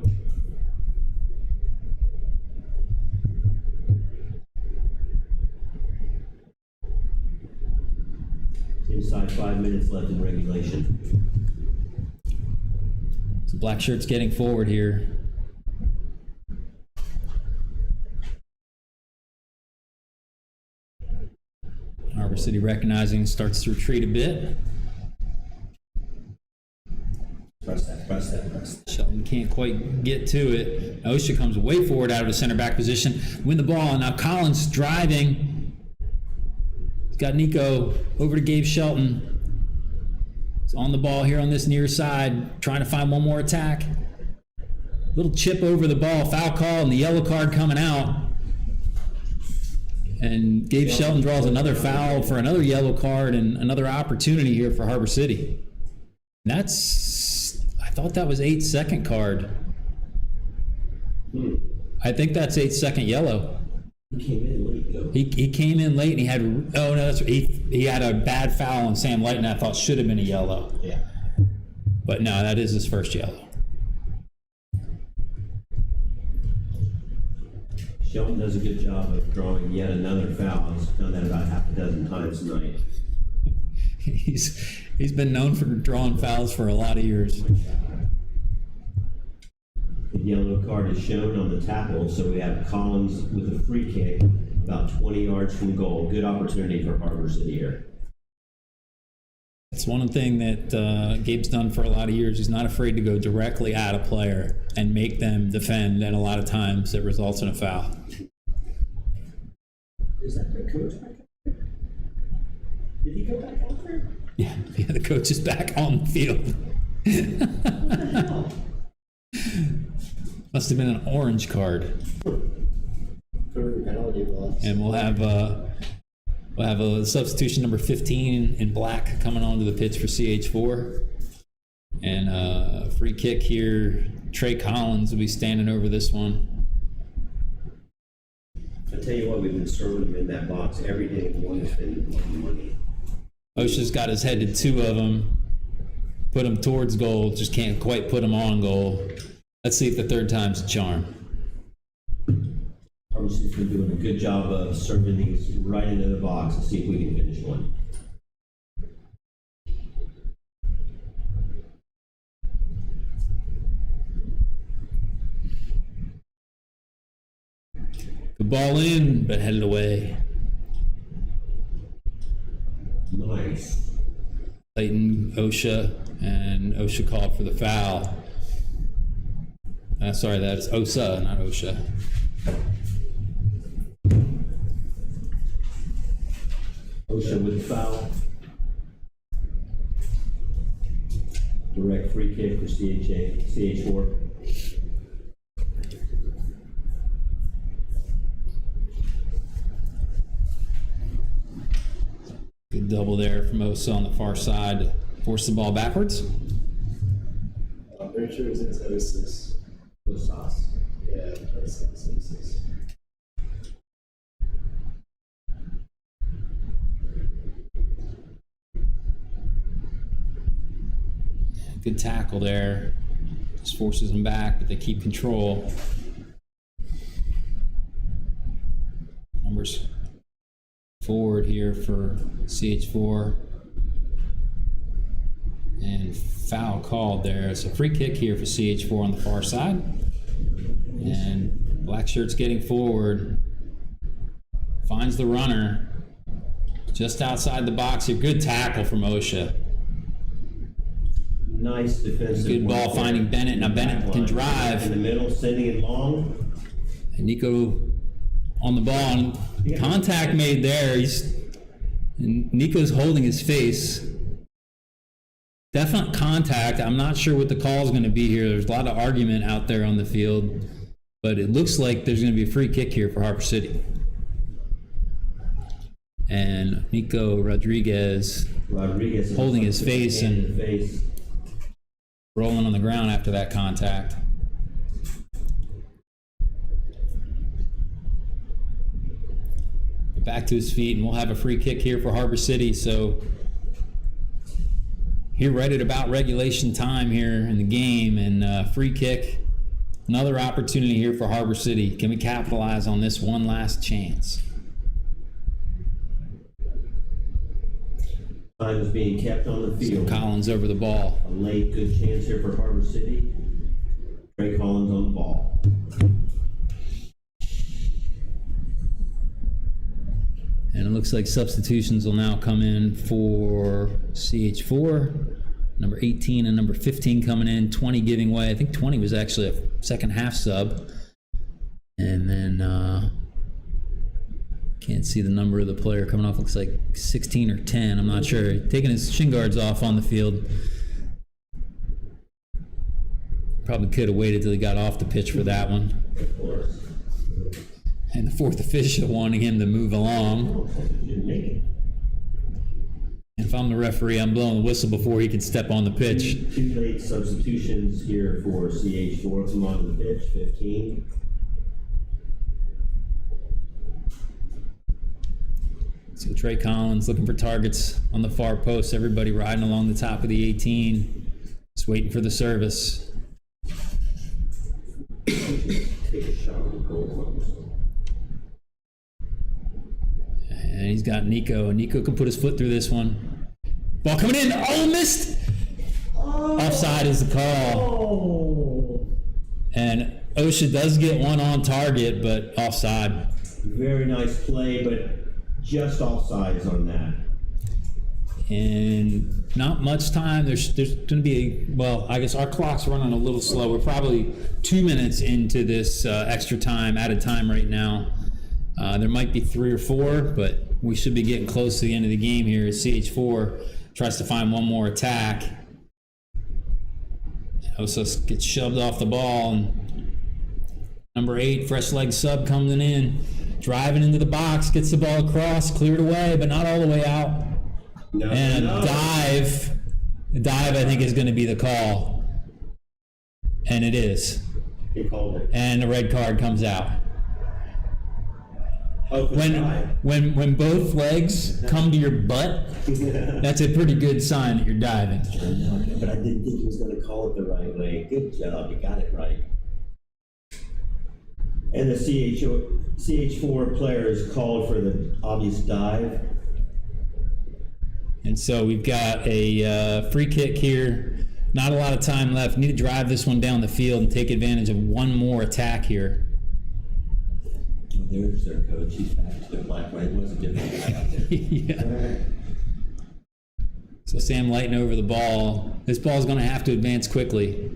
Inside 5 minutes left in regulation. So black shirt's getting forward here. Harbor City recognizing, starts to retreat a bit. Press that, press that, press that. Shelton can't quite get to it. Osha comes way forward out of the center back position. Win the ball. Now Collins driving. He's got Nico over to Gabe Shelton. He's on the ball here on this near side, trying to find one more attack. Little chip over the ball, foul call, and the yellow card coming out. And Gabe Shelton draws another foul for another yellow card and another opportunity here for Harbor City. I thought that was 8-second card. I think that's 8-second yellow. He came in late though. He came in late and he had, oh no, that's, he had a bad foul on Sam Lighton I thought should have been a yellow. Yeah. But no, that is his first yellow. Shelton does a good job of drawing yet another foul. He's done that about half a dozen times tonight. He's been known for drawing fouls for a lot of years. The yellow card is shown on the tackle, so we have Collins with a free kick about 20 yards from goal. Good opportunity for Harbor City here. It's one thing that Gabe's done for a lot of years. He's not afraid to go directly at a player and make them defend, and a lot of times it results in a foul. Is that the coach back out there? Did he go back out there? Yeah, the coach is back on the field. What the hell? Must have been an orange card. Cover the penalty box. And we'll have a substitution number 15 in black coming onto the pitch for CH4. And a free kick here. Trey Collins will be standing over this one. I tell you what, we've been serving them in that box every day. One has been money. Osha's got his head to two of them. Put him towards goal. Just can't quite put him on goal. Let's see if the third time's a charm. Harbor City's been doing a good job of serving these right into the box and see if we can finish one. The ball in, but headed away. Nice. Clayton, Osha, and Osha called for the foul. Sorry, that's Osa, not Osha. Osha with the foul. Direct free kick for CH4. Good double there from Osa on the far side to force the ball backwards. I'm pretty sure it was in 06. Osas. Yeah, 06. Good tackle there. Just forces them back, but they keep control. Numbers forward here for CH4. And foul called there. It's a free kick here for CH4 on the far side. And black shirt's getting forward. Finds the runner. Just outside the box here. Good tackle from OSHA. Nice defensive. Good ball work finding there. Bennett. Now Bennett can drive. In the middle, sending it long. And Nico on the ball. And contact made there. And Nico's holding his face. Definite contact. I'm not sure what the call is going to be here. There's a lot of argument out there on the field. But it looks like there's going to be a free kick here for Harbor City. And Nico Rodriguez holding his face and rolling on the ground after that contact. Back to his feet, and we'll have a free kick here for Harbor City. So here right at about regulation time here in the game, and free kick. Another opportunity here for Harbor City. Can we capitalize on this one last chance? Time is being kept on the field. Collins over the ball. A late good chance here for Harbor City. Trey Collins on the ball. And it looks like substitutions will now come in for CH4. Number 18 and number 15 coming in, 20 giving way. I think 20 was actually a second half sub. And then can't see the number of the player coming off. Looks like 16 or 10. I'm not sure. Taking his shin guards off on the field. Probably could have waited till he got off the pitch for that one. Of course. And the fourth official wanting him to move along. Didn't make it. If I'm the referee, I'm blowing the whistle before he can step on the pitch. Two late substitutions here for CH4. Come onto the pitch, 15. So Trey Collins looking for targets on the far post. Everybody riding along the top of the 18. Just waiting for the service. Take a shot on the goal. And he's got Nico. And Nico can put his foot through this one. Ball coming in. Oh, missed! Offside is the call. Oh! And OSHA does get one on target, but offside. Very nice play, but just offsides on that. And not much time. There's going to be I guess our clock's running a little slow. We're probably 2 minutes into this extra time, added time right now. There might be 3 or 4, but we should be getting close to the end of the game here as CH4 tries to find one more attack. Osos gets shoved off the ball, and number 8, fresh leg sub coming in, driving into the box, gets the ball across, cleared away, but not all the way out. No, And no. a dive. The dive, I think, is going to be the call. And it is. He called it. And the red card comes out. Oh, for the dive. When both legs come to your butt, that's a pretty good sign that you're diving. I know, but I didn't think he was going to call it the right way. Good job, you got it right. And the CH4 player is called for the obvious dive. And so we've got a free kick here. Not a lot of time left. Need to drive this one down the field and take advantage of one more attack here. There's their coach. He's back to the black right. It was a different guy out there. Yeah. So Sam Lighton over the ball. This ball is going to have to advance quickly.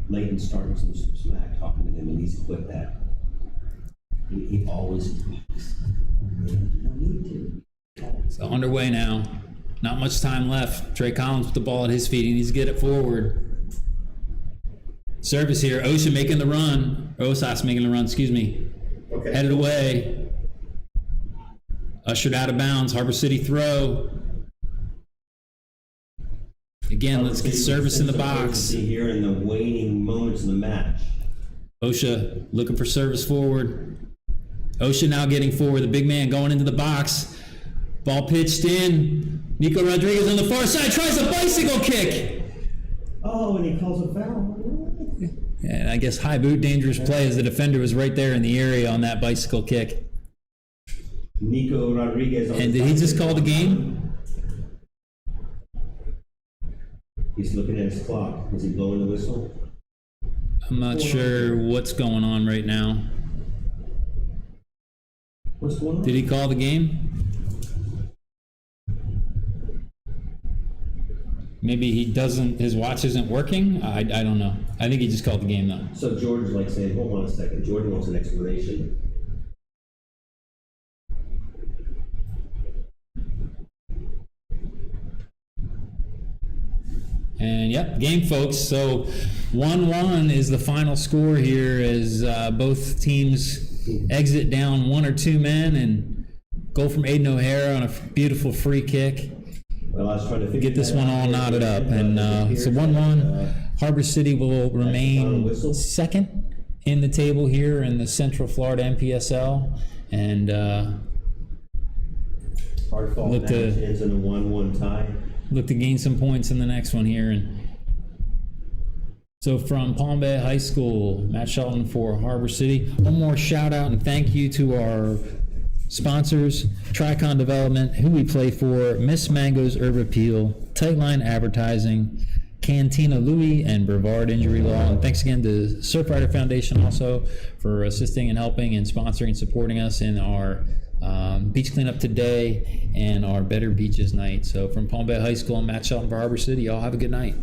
Leighton starting some smack talking to him, and he's quit that. He always talks. No need to. So underway now. Not much time left. Trey Collins with the ball at his feet. He needs to get it forward. Service here. OSHA making the run. Osas making the run, excuse me. Okay. Headed away. Ushered out of bounds. Harbor City throw. Again, let's get service in the box. Here in the waning moments of the match. OSHA looking for service forward. OSHA now getting forward. The big man going into the box. Ball pitched in. Nico Rodriguez on the far side tries a bicycle kick. Oh, and he calls a foul. And I guess high boot, dangerous play as the defender was right there in the area on that bicycle kick. Nico Rodriguez. And did he just call the game? He's looking at his clock. Is he blowing the whistle? I'm not sure what's going on right now. What's going on? Did he call the game? Maybe he doesn't, his watch isn't working? I don't know. I think he just called the game though. So George is like saying, hold on a second. George wants an explanation. And yep, game folks. So 1-1 is the final score here as both teams exit down 1 or 2 men and goal from Aiden O'Hara on a beautiful free kick. Well, I was trying to figure Get this that one out all here, knotted but, up. And here's so 1-1. that, Harbor City will remain whistle. second in the table here in the Central Florida MPSL. And hard fought Look match to- ends in a 1-1 tie. look to gain some points in the next one here. And so from Palm Bay High School, Matt Shelton for Harbor City. One more shout out and thank you to our sponsors, Tricon Development, who we play for, Miss Mango's Herb Appeal, Tightline Advertising, Cantina Louie, and Brevard Injury Law. And thanks again to Surfrider Foundation also for assisting and helping and sponsoring and supporting us in our beach cleanup today and our Better Beaches night. So from Palm Bay High School and Matt Shelton for Harbor City, y'all have a good night.